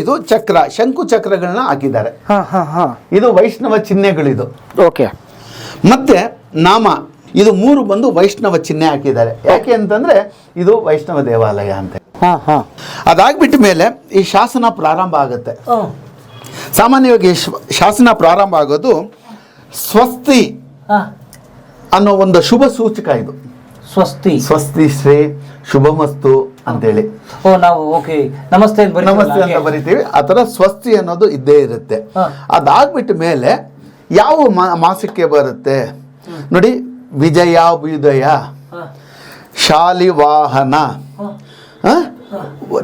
ಇದು ಚಕ್ರ, ಶಂಕು ಚಕ್ರಗಳನ್ನ ಹಾಕಿದ್ದಾರೆ. ಇದು ವೈಷ್ಣವ ಚಿಹ್ನೆಗಳಿದು. ಓಕೆ. ಮತ್ತೆ ನಾಮ, ಇದು 3 ಬಂದು ವೈಷ್ಣವ ಚಿಹ್ನೆ ಹಾಕಿದ್ದಾರೆ. ಯಾಕೆ ಅಂತಂದ್ರೆ ಇದು ವೈಷ್ಣವ ದೇವಾಲಯ ಅಂತ. ಅದಾಗ್ಬಿಟ್ಟ ಮೇಲೆ ಈ ಶಾಸನ ಪ್ರಾರಂಭ ಆಗುತ್ತೆ. ಸಾಮಾನ್ಯವಾಗಿ ಶಾಸನ ಪ್ರಾರಂಭ ಆಗೋದು ಸ್ವಸ್ತಿ ಅನ್ನೋ ಒಂದು ಶುಭ ಸೂಚಕ. ಇದು ಸ್ವಸ್ತಿ, ಸ್ವಸ್ತಿ ಶ್ರೀ ಶುಭಮಸ್ತು ಅಂತೇಳಿ ನಾವು ನಮಸ್ತೆ ನಮಸ್ತೆ ಅಂತ ಬರಿತೀವಿ. ಆ ಥರ ಸ್ವಸ್ತಿ ಅನ್ನೋದು ಇದ್ದೇ ಇರುತ್ತೆ. ಅದಾಗ್ಬಿಟ್ಟ ಮೇಲೆ ಯಾವ ಮಾಸಕ್ಕೆ ಬರುತ್ತೆ ನೋಡಿ, ವಿಜಯಾಭ್ಯುದಯ, ಶಾಲಿವಾಹನ.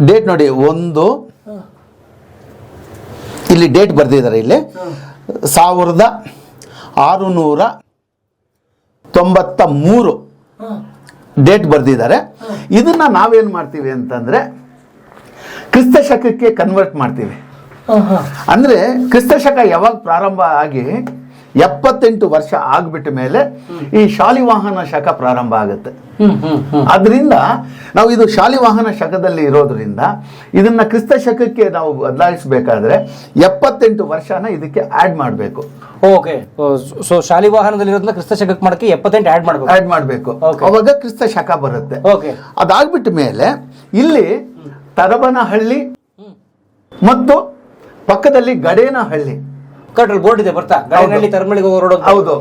ಡೇಟ್ ನೋಡಿ, ಇಲ್ಲಿ ಡೇಟ್ ಬರ್ದಿದ್ದಾರೆ. ಇಲ್ಲಿ 1693 ಡೇಟ್ ಬರ್ದಿದ್ದಾರೆ. ಇದನ್ನ ನಾವೇನ್ ಮಾಡ್ತೀವಿ ಅಂತಂದ್ರೆ ಕ್ರಿಸ್ತ ಶಕಕ್ಕೆ ಕನ್ವರ್ಟ್ ಮಾಡ್ತೀವಿ. ಅಂದ್ರೆ ಕ್ರಿಸ್ತ ಶಕ ಯಾವಾಗ ಪ್ರಾರಂಭ ಆಗಿ 78 ವರ್ಷ ಆಗ್ಬಿಟ್ಟ ಮೇಲೆ ಈ ಶಾಲಿವಾಹನ ಶಕ ಪ್ರಾರಂಭ ಆಗುತ್ತೆ. ಅದರಿಂದ ನಾವು ಇದು ಶಾಲಿವಾಹನ ಶಕದಲ್ಲಿ ಇರೋದ್ರಿಂದ ಇದನ್ನ ಕ್ರಿಸ್ತ ಶಕಕ್ಕೆ ನಾವು ಬದಲಾಯಿಸಬೇಕಾದ್ರೆ 78 ವರ್ಷನ ಇದಕ್ಕೆ ಆಡ್ ಮಾಡಬೇಕು. ಓಕೆ. ಸೊ ಶಾಲಿವಾಹನದಲ್ಲಿ ಇರೋದನ್ನ ಕ್ರಿಸ್ತ ಶಕಕ್ಕೆ ಮಾಡಕ್ಕೆ 78 ಆಡ್ ಮಾಡಬೇಕು. ಅವಾಗ ಕ್ರಿಸ್ತ ಶಕ ಬರುತ್ತೆ. ಅದಾಗ್ಬಿಟ್ಟ ಮೇಲೆ ಇಲ್ಲಿ ತರಬನಹಳ್ಳಿ ಮತ್ತು ಪಕ್ಕದಲ್ಲಿ ಗಡೇನಹಳ್ಳಿ ಬೋರ್ಡ್ ಇದೆ ಬರ್ತಾ, ತರಮಳಿಗೆ ಹೋಗೋ ರೋಡ್. ಹೌದು.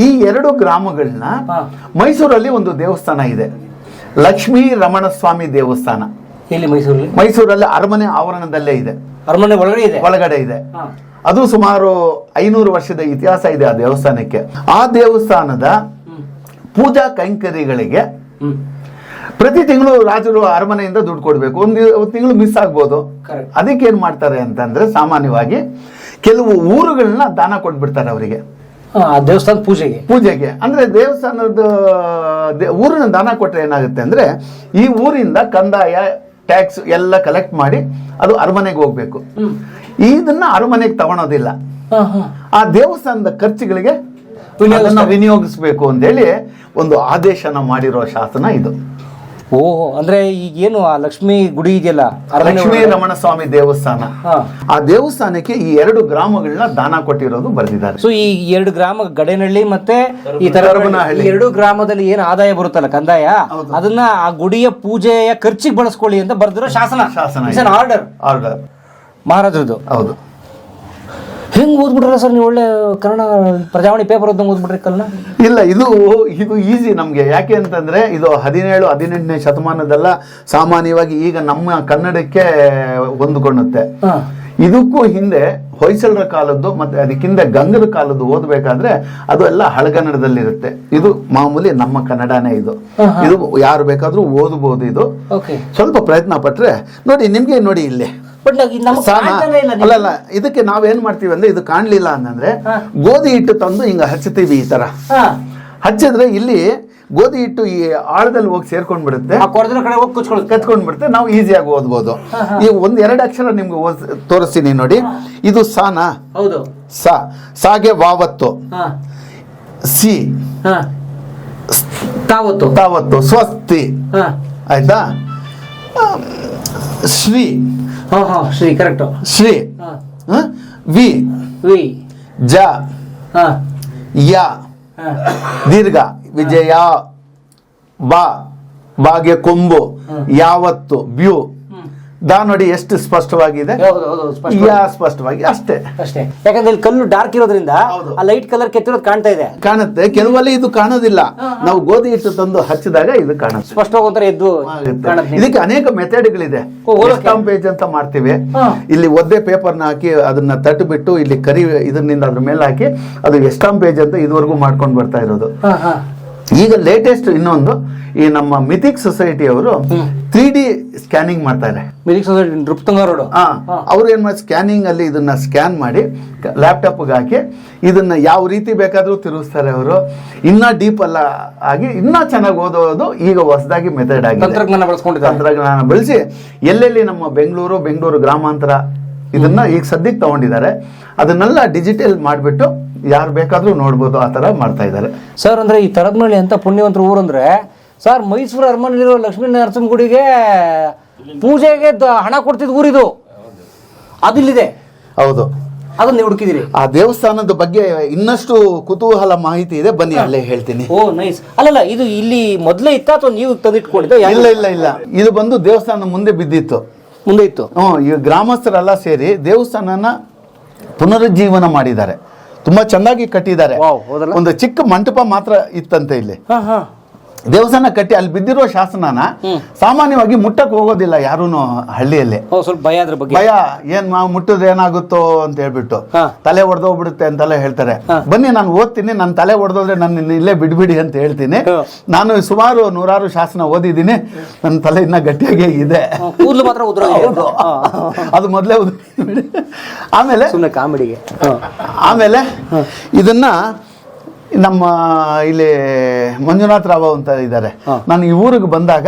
ಈ 2 ಗ್ರಾಮಗಳನ್ನ ಮೈಸೂರಲ್ಲಿ ಒಂದು ದೇವಸ್ಥಾನ ಇದೆ, ಲಕ್ಷ್ಮೀ ರಮಣ ಸ್ವಾಮಿ ದೇವಸ್ಥಾನ. ಇಲ್ಲಿ ಮೈಸೂರಲ್ಲಿ ಅರಮನೆ ಆವರಣದಲ್ಲೇ ಇದೆ. ಅರಮನೆ ಒಳಗಡೆ ಇದೆ. ಅದು ಸುಮಾರು 500 ವರ್ಷದ ಇತಿಹಾಸ ಇದೆ ಆ ದೇವಸ್ಥಾನಕ್ಕೆ. ಆ ದೇವಸ್ಥಾನದ ಪೂಜಾ ಕೈಂಕರ್ಯಗಳಿಗೆ ಪ್ರತಿ ತಿಂಗಳು ರಾಜರು ಅರಮನೆಯಿಂದ ದುಡ್ಡು ಕೊಡ್ಬೇಕು. ಒಂದು ತಿಂಗಳು ಮಿಸ್ ಆಗ್ಬೋದು. ಅದಕ್ಕೆ ಏನ್ ಮಾಡ್ತಾರೆ ಅಂತಂದ್ರೆ ಸಾಮಾನ್ಯವಾಗಿ ಕೆಲವು ಊರುಗಳನ್ನ ದಾನ ಕೊಟ್ಬಿಡ್ತಾರೆ ಅವರಿಗೆ, ದೇವಸ್ಥಾನ ಪೂಜೆಗೆ. ಅಂದ್ರೆ ದೇವಸ್ಥಾನದ ಊರಿನ ದಾನ ಕೊಟ್ರೆ ಏನಾಗುತ್ತೆ ಅಂದ್ರೆ ಈ ಊರಿಂದ ಕಂದಾಯ ಟ್ಯಾಕ್ಸ್ ಎಲ್ಲ ಕಲೆಕ್ಟ್ ಮಾಡಿ ಅದು ಅರಮನೆಗೆ ಹೋಗ್ಬೇಕು. ಇದನ್ನ ಅರಮನೆಗೆ ತಗೊಳೋದಿಲ್ಲ, ಆ ದೇವಸ್ಥಾನದ ಖರ್ಚುಗಳಿಗೆ ವಿನಿಯೋಗಿಸ್ಬೇಕು ಅಂತೇಳಿ ಒಂದು ಆದೇಶನ ಮಾಡಿರೋ ಶಾಸನ ಇದು. ಅಂದ್ರೆ ಈಗೇನು ಆ ಲಕ್ಷ್ಮೀ ಗುಡಿ ಇದೆಯಲ್ಲ, ಲಕ್ಷ್ಮೀ ರಮಣ ಸ್ವಾಮಿ ದೇವಸ್ಥಾನ, ಆ ದೇವಸ್ಥಾನಕ್ಕೆ ಈ 2 ಗ್ರಾಮಗಳನ್ನ ದಾನ ಕೊಟ್ಟಿರೋದು ಬರ್ದಿದ್ದಾರೆ. ಸೊ ಈ 2 ಗ್ರಾಮ, ಗಡೇನಹಳ್ಳಿ ಮತ್ತೆ ಈ ತರಬನಹಳ್ಳಿ, 2 ಗ್ರಾಮದಲ್ಲಿ ಏನು ಆದಾಯ ಬರುತ್ತಲ್ಲ ಕಂದಾಯ, ಅದನ್ನ ಆ ಗುಡಿಯ ಪೂಜೆಯ ಖರ್ಚಿಗೆ ಬಳಸ್ಕೊಳ್ಳಿ ಅಂತ ಬರ್ದಿರೋ ಶಾಸನ. ಆರ್ಡರ್ ಮಹಾರಾಜರದು. ಹೌದು. ಹೆಂಗ್ ಓದ್ಬಿಟ್ರ ಸರ್ ನೀವು? ಒಳ್ಳೆ ಕನ್ನಡ ಪ್ರಜಾವಾಣಿ ಪೇಪರ್ ಓದ್ಬಿಟ್ರಿ ಕಲ್ನ? ಇಲ್ಲ, ಇದು ಈಸಿ ನಮ್ಗೆ. ಯಾಕೆ ಅಂತಂದ್ರೆ ಇದು 17-18ನೇ ಶತಮಾನದಲ್ಲ, ಸಾಮಾನ್ಯವಾಗಿ ಈಗ ನಮ್ಮ ಕನ್ನಡಕ್ಕೆ ಹೊಂದಿಕೊಳ್ಳುತ್ತೆ. ಇದಕ್ಕೂ ಹಿಂದೆ ಹೊಯ್ಸಳರ ಕಾಲದ್ದು ಮತ್ತೆ ಅದಕ್ಕಿಂತ ಗಂಗರ ಕಾಲದ್ದು ಓದ್ಬೇಕಾದ್ರೆ ಅದು ಎಲ್ಲ ಹಳಗನ್ನಡದಲ್ಲಿರುತ್ತೆ. ಇದು ಮಾಮೂಲಿ ನಮ್ಮ ಕನ್ನಡನೇ. ಇದು ಯಾರು ಬೇಕಾದ್ರೂ ಓದಬಹುದು. ಇದು ಸ್ವಲ್ಪ ಪ್ರಯತ್ನ ಪಟ್ರೆ ನೋಡಿ ನಿಮ್ಗೆ ನೋಡಿ ಇಲ್ಲಿ ಅಲ್ಲ, ಇದಕ್ಕೆ ನಾವೇನ್ ಮಾಡ್ತೀವಿ ಅಂದ್ರೆ ಇದು ಕಾಣ್ಲಿಲ್ಲ ಅಂತಂದ್ರೆ ಗೋಧಿ ಹಿಟ್ಟು ತಂದು ಹಿಂಗ ಹಚ್ಚುತ್ತೀವಿ. ಈ ತರ ಹಚ್ಚಿದ್ರೆ ಇಲ್ಲಿ ಗೋಧಿ ಹಿಟ್ಟು ಈ ಆಳದಲ್ಲಿ ಹೋಗಿ ಸೇರ್ಕೊಂಡ್ಬಿಡುತ್ತೆ, ಕತ್ಕೊಂಡ್ಬಿಡುತ್ತೆ. ನಾವು ಈಸಿಯಾಗಿ ಓದ್ಬೋದು. ಈಗ 1-2 ಅಕ್ಷರ ನಿಮ್ಗೆ ತೋರಿಸ್ತೀನಿ ನೋಡಿ. ಇದು ಸಾನಾ, ಸಾಗೆ ವಾವತ್ತು, ಸಿ ತಾವತ್ತು, ಸ್ವಸ್ತಿ, ಆಯ್ತಾ. ಶ್ರೀ, ಶ್ರೀ ಕರೆಕ್ಟ್. ಶ್ರೀ, ವಿ, ಜ, ಯ, ದೀರ್ಘ, ವಿಜಯ, ಬಾಗೆ ಕೊಂಬು, ಯಾವತ್ತು, ಬ್ಯೂ. ದಾ ನೋಡಿ ಎಷ್ಟು ಸ್ಪಷ್ಟವಾಗಿದೆ. ಸ್ಪಷ್ಟವಾಗಿ ಅಷ್ಟೇ. ಯಾಕಂದ್ರೆ ಇಲ್ಲಿ ಕಲ್ಲು ಡಾರ್ಕ್ ಇರೋದ್ರಿಂದ ಆ ಲೈಟ್ ಕಲರ್ ಕೆತ್ತಿರೋದು ಕಾಣ್ತಾ ಇದೆ, ಕಾಣುತ್ತೆ. ಕೆಲವಲ್ಲಿ ಇದು ಕಾಣೋದಿಲ್ಲ. ನಾವು ಗೋಧಿ ಹಿಟ್ಟು ತಂದು ಹಚ್ಚಿದಾಗ ಇದು ಕಾಣುತ್ತೆ, ಸ್ಪಷ್ಟವಾಗಿ ಒಂಥರ ಎದ್ದು. ಇದಕ್ಕೆ ಅನೇಕ ಮೆಥಡ್ಗಳಿದೆ. ಎಸ್ಟಾಂಪ್ ಪೇಜ್ ಅಂತ ಮಾಡ್ತೀವಿ. ಇಲ್ಲಿ ಒದ್ದೆ ಪೇಪರ್ನ ಹಾಕಿ ಅದನ್ನ ತಟ್ಟುಬಿಟ್ಟು ಇಲ್ಲಿ ಕರಿ ಇದರಿಂದ ಅದ್ರ ಮೇಲೆ ಹಾಕಿ ಅದು ಎಸ್ಟಾಂಪ್ ಪೇಜ್ ಅಂತ ಇದುವರೆಗೂ ಮಾಡ್ಕೊಂಡು ಬರ್ತಾ ಇರೋದು. ಈಗ ಲೇಟೆಸ್ಟ್ ಇನ್ನೊಂದು, ಈ ನಮ್ಮ ಮಿಥಿಕ್ ಸೊಸೈಟಿ ಅವರು 3D ಸ್ಕ್ಯಾನಿಂಗ್ ಮಾಡ್ತಾರೆ. Mythic society Nrupatunga road. ಅವ್ರು ಏನ್ ಮಾಡಿ ಸ್ಕ್ಯಾನಿಂಗ್ ಅಲ್ಲಿ ಇದನ್ನ ಸ್ಕ್ಯಾನ್ ಮಾಡಿ ಲ್ಯಾಪ್ಟಾಪ್ಗೆ ಹಾಕಿ ಇದನ್ನ ಯಾವ ರೀತಿ ಬೇಕಾದ್ರೂ ತಿರುಗಿಸ್ತಾರೆ ಅವರು. ಇನ್ನ ಡೀಪ್ ಅಲ್ಲ ಆಗಿ ಇನ್ನ ಚೆನ್ನಾಗಿ ಓದೋದು ಈಗ ಹೊಸದಾಗಿ ಮೆಥಡ್ ಆಗಿ ತಂತ್ರಜ್ಞಾನ ಬಳಸಿ ಎಲ್ಲೆಲ್ಲಿ ನಮ್ಮ ಬೆಂಗಳೂರು ಗ್ರಾಮಾಂತರ ಇದನ್ನ ಈಗ ಸದ್ಯಕ್ಕೆ ತಗೊಂಡಿದ್ದಾರೆ. ಅದನ್ನೆಲ್ಲ ಡಿಜಿಟಲ್ ಮಾಡಿಬಿಟ್ಟು ಯಾರು ಬೇಕಾದ್ರೂ ನೋಡ್ಬೋದು, ಆ ತರ ಮಾಡ್ತಾ ಇದ್ದಾರೆ ಸರ್. ಅಂದ್ರೆ ಈ ತರಗನಹಳ್ಳಿ ಅಂತ ಪುಣ್ಯವಂತರ ಊರಂದ್ರೆ ಸರ್, ಮೈಸೂರು ಅರಮನೆಯಲ್ಲಿರೋ ಲಕ್ಷ್ಮೀ ನರಸಿಂಹ ಗುಡಿಗೆ ಪೂಜೆಗೆ ಹಣ ಕೊಡ್ತಿದ್ ಊರಿದು, ಅದಿಲ್ಲಿದೆ. ಹೌದು, ಅದನ್ನ ಹುಡುಕಿದಿರಿ. ಆ ದೇವಸ್ಥಾನದ ಬಗ್ಗೆ ಇನ್ನಷ್ಟು ಕುತೂಹಲ ಮಾಹಿತಿ ಇದೆ, ಬನ್ನಿ ಅಲ್ಲೇ ಹೇಳ್ತೀನಿ. ಓ ನೈಸ್. ಅಲ್ಲಲ್ಲ, ಇದು ಇಲ್ಲಿ ಮೊದಲೇ ಇತ್ತ ಅಥವಾ ನೀವು ತಂದಿಟ್ಕೊಂಡಿದ್ದ? ಇಲ್ಲ ಇಲ್ಲ ಇಲ್ಲ, ಇದು ಬಂದು ದೇವಸ್ಥಾನ ಮುಂದೆ ಬಿದ್ದಿತ್ತು, ಮುಂದೆ ಇತ್ತು. ಈ ಗ್ರಾಮಸ್ಥರೆಲ್ಲ ಸೇರಿ ದೇವಸ್ಥಾನನ ಪುನರುಜ್ಜೀವನ ಮಾಡಿದ್ದಾರೆ, ತುಂಬಾ ಚೆನ್ನಾಗಿ ಕಟ್ಟಿದ್ದಾರೆ. ಒಂದು ಚಿಕ್ಕ ಮಂಟಪ ಮಾತ್ರ ಇತ್ತಂತೆ ಇಲ್ಲಿ. ದೇವಸ್ಥಾನ ಕಟ್ಟಿ ಅಲ್ಲಿ ಬಿದ್ದಿರೋ ಶಾಸನನ ಸಾಮಾನ್ಯವಾಗಿ ಮುಟ್ಟಕ್ ಹೋಗೋದಿಲ್ಲ ಯಾರೂನು ಹಳ್ಳಿಯಲ್ಲಿ. ಸ್ವಲ್ಪ ಭಯ, ಅದ್ರ ಬಗ್ಗೆ ಭಯ, ಏನ್ ಮುಟ್ಟದ ಏನಾಗುತ್ತೋ ಅಂತ ಹೇಳ್ಬಿಟ್ಟು ತಲೆ ಒಡೆದೋಗ್ಬಿಡುತ್ತೆ ಅಂತೆಲ್ಲ ಹೇಳ್ತಾರೆ. ಬನ್ನಿ ನಾನು ಓದ್ತೀನಿ, ನನ್ನ ತಲೆ ಒಡೆದೋದ್ರೆ ನನ್ನ ಇಲ್ಲೇ ಬಿಡ್ಬಿಡಿ ಅಂತ ಹೇಳ್ತೀನಿ. ನಾನು ಸುಮಾರು 100 ಶಾಸನ ಓದಿದ್ದೀನಿ, ನನ್ನ ತಲೆ ಇನ್ನ ಗಟ್ಟಿಯಾಗಿ ಇದೆ. ಅದು ಮೊದಲೇ ಆಮೇಲೆ ಕಾಮಿಡಿಗೆ ಆಮೇಲೆ ಇದನ್ನ ನಮ್ಮ ಇಲ್ಲಿ ಮಂಜುನಾಥ್ ರಾವ್ ಅಂತ ಇದ್ದಾರೆ. ನಾನು ಈ ಊರಿಗೆ ಬಂದಾಗ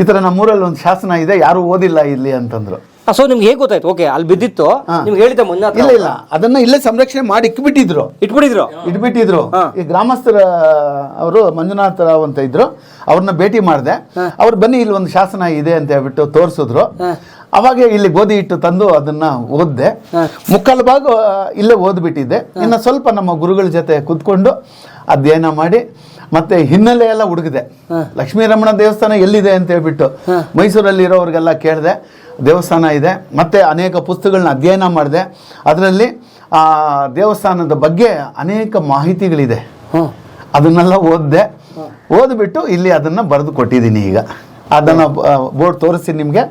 ಈ ತರ ನಮ್ಮೂರಲ್ಲಿ ಒಂದು ಶಾಸನ ಇದೆ, ಯಾರು ಓದಿಲ್ಲ ಇಲ್ಲಿ ಅಂತಂದ್ರು. ಸೊ ನಿಮ್ಗೆ ಹೇಗೆ ಗೊತ್ತಾಯ್ತು? ಓಕೆ, ಅಲ್ಲಿ ಬಿದ್ದಿತ್ತು, ನಿಮ್ಗೆ ಹೇಳಿದ್ದ ಮಂಜುನಾಥ್? ಇಲ್ಲ ಇಲ್ಲ, ಅದನ್ನ ಇಲ್ಲೇ ಸಂರಕ್ಷಣೆ ಮಾಡಿ ಇಟ್ಬಿಟ್ಟಿದ್ರು. ಈ ಗ್ರಾಮಸ್ಥರ ಅವರು ಮಂಜುನಾಥ್ ರಾವ್ ಅಂತ ಇದ್ರು, ಅವ್ರನ್ನ ಭೇಟಿ ಮಾಡಿದೆ. ಅವ್ರು ಬನ್ನಿ ಇಲ್ಲಿ ಒಂದು ಶಾಸನ ಇದೆ ಅಂತ ಹೇಳ್ಬಿಟ್ಟು ತೋರಿಸಿದ್ರು. ಅವಾಗ ಇಲ್ಲಿ ಗೋಧಿ ಹಿಟ್ಟು ತಂದು ಅದನ್ನ ಓದ್ದೆ. ಮುಕ್ಕಾಲು ಭಾಗ ಇಲ್ಲೇ ಓದ್ಬಿಟ್ಟಿದ್ದೆ. ಇನ್ನು ಸ್ವಲ್ಪ ನಮ್ಮ ಗುರುಗಳ ಜೊತೆ ಕುತ್ಕೊಂಡು ಅಧ್ಯಯನ ಮಾಡಿ ಮತ್ತೆ ಹಿನ್ನೆಲೆ ಎಲ್ಲ ಹುಡುಕಿದೆ. ಲಕ್ಷ್ಮೀ ರಮಣ ದೇವಸ್ಥಾನ ಎಲ್ಲಿದೆ ಅಂತ ಹೇಳ್ಬಿಟ್ಟು ಮೈಸೂರಲ್ಲಿ ಇರೋರಿಗೆಲ್ಲ ಕೇಳಿದೆ. ದೇವಸ್ಥಾನ ಇದೆ. ಮತ್ತೆ ಅನೇಕ ಪುಸ್ತಕಗಳನ್ನ ಅಧ್ಯಯನ ಮಾಡಿದೆ. ಅದರಲ್ಲಿ ಆ ದೇವಸ್ಥಾನದ ಬಗ್ಗೆ ಅನೇಕ ಮಾಹಿತಿಗಳಿದೆ, ಅದನ್ನೆಲ್ಲ ಓದ್ಬಿಟ್ಟು ಇಲ್ಲಿ ಅದನ್ನ ಬರೆದು ಕೊಟ್ಟಿದ್ದೀನಿ. ಈಗ ಅದನ್ನ ಬೋರ್ಡ್ ತೋರಿಸಿ ನಿಮ್ಗೆ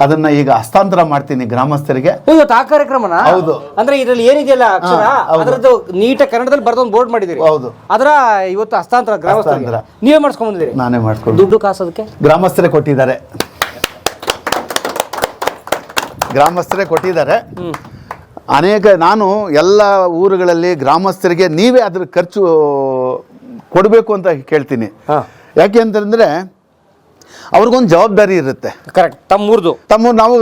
ಅದನ್ನ ಈಗ ಹಸ್ತಾಂತರ ಮಾಡ್ತೀನಿ ಗ್ರಾಮಸ್ಥರಿಗೆ. ಆ ಕಾರ್ಯಕ್ರಮನ? ಹೌದು. ಅಂದ್ರೆ ಇದರಲ್ಲಿ ಏನಿದೆಯಲ್ಲ ಅಕ್ಷರ, ಅದರದ್ದು ನೀಟಾಗಿ ಕನ್ನಡದಲ್ಲಿ ಬರೆದೊಂದು ಬೋರ್ಡ್ ಮಾಡಿದಿರಿ. ಹೌದು. ಅದರ ಇವತ್ತು ಹಸ್ತಾಂತರ ಗ್ರಾಮಸ್ಥರಿಗೆ ನೀವೇ ಮಾಡಿಸ್ಕೊಂಡ್ ಬಂದಿರಿ? ನಾನೇ ಮಾಡ್ಕೊಂಡು. ದುಡ್ಡು ಕಾಸೋದಕ್ಕೆ ಗ್ರಾಮಸ್ಥರೇ ಕೊಟ್ಟಿದ್ದಾರೆ. ನಾನು ಎಲ್ಲ ಊರುಗಳಲ್ಲಿ ಗ್ರಾಮಸ್ಥರಿಗೆ ನೀವೇ ಅದ್ರ ಖರ್ಚು ಕೊಡಬೇಕು ಅಂತ ಕೇಳ್ತೀನಿ. ಯಾಕೆ ಅಂತಂದ್ರೆ ಅವ್ರಿಗೊಂದು ಜವಾಬ್ದಾರಿ ಇರುತ್ತೆ. ಕರೆಕ್ಟ್. ನಾವು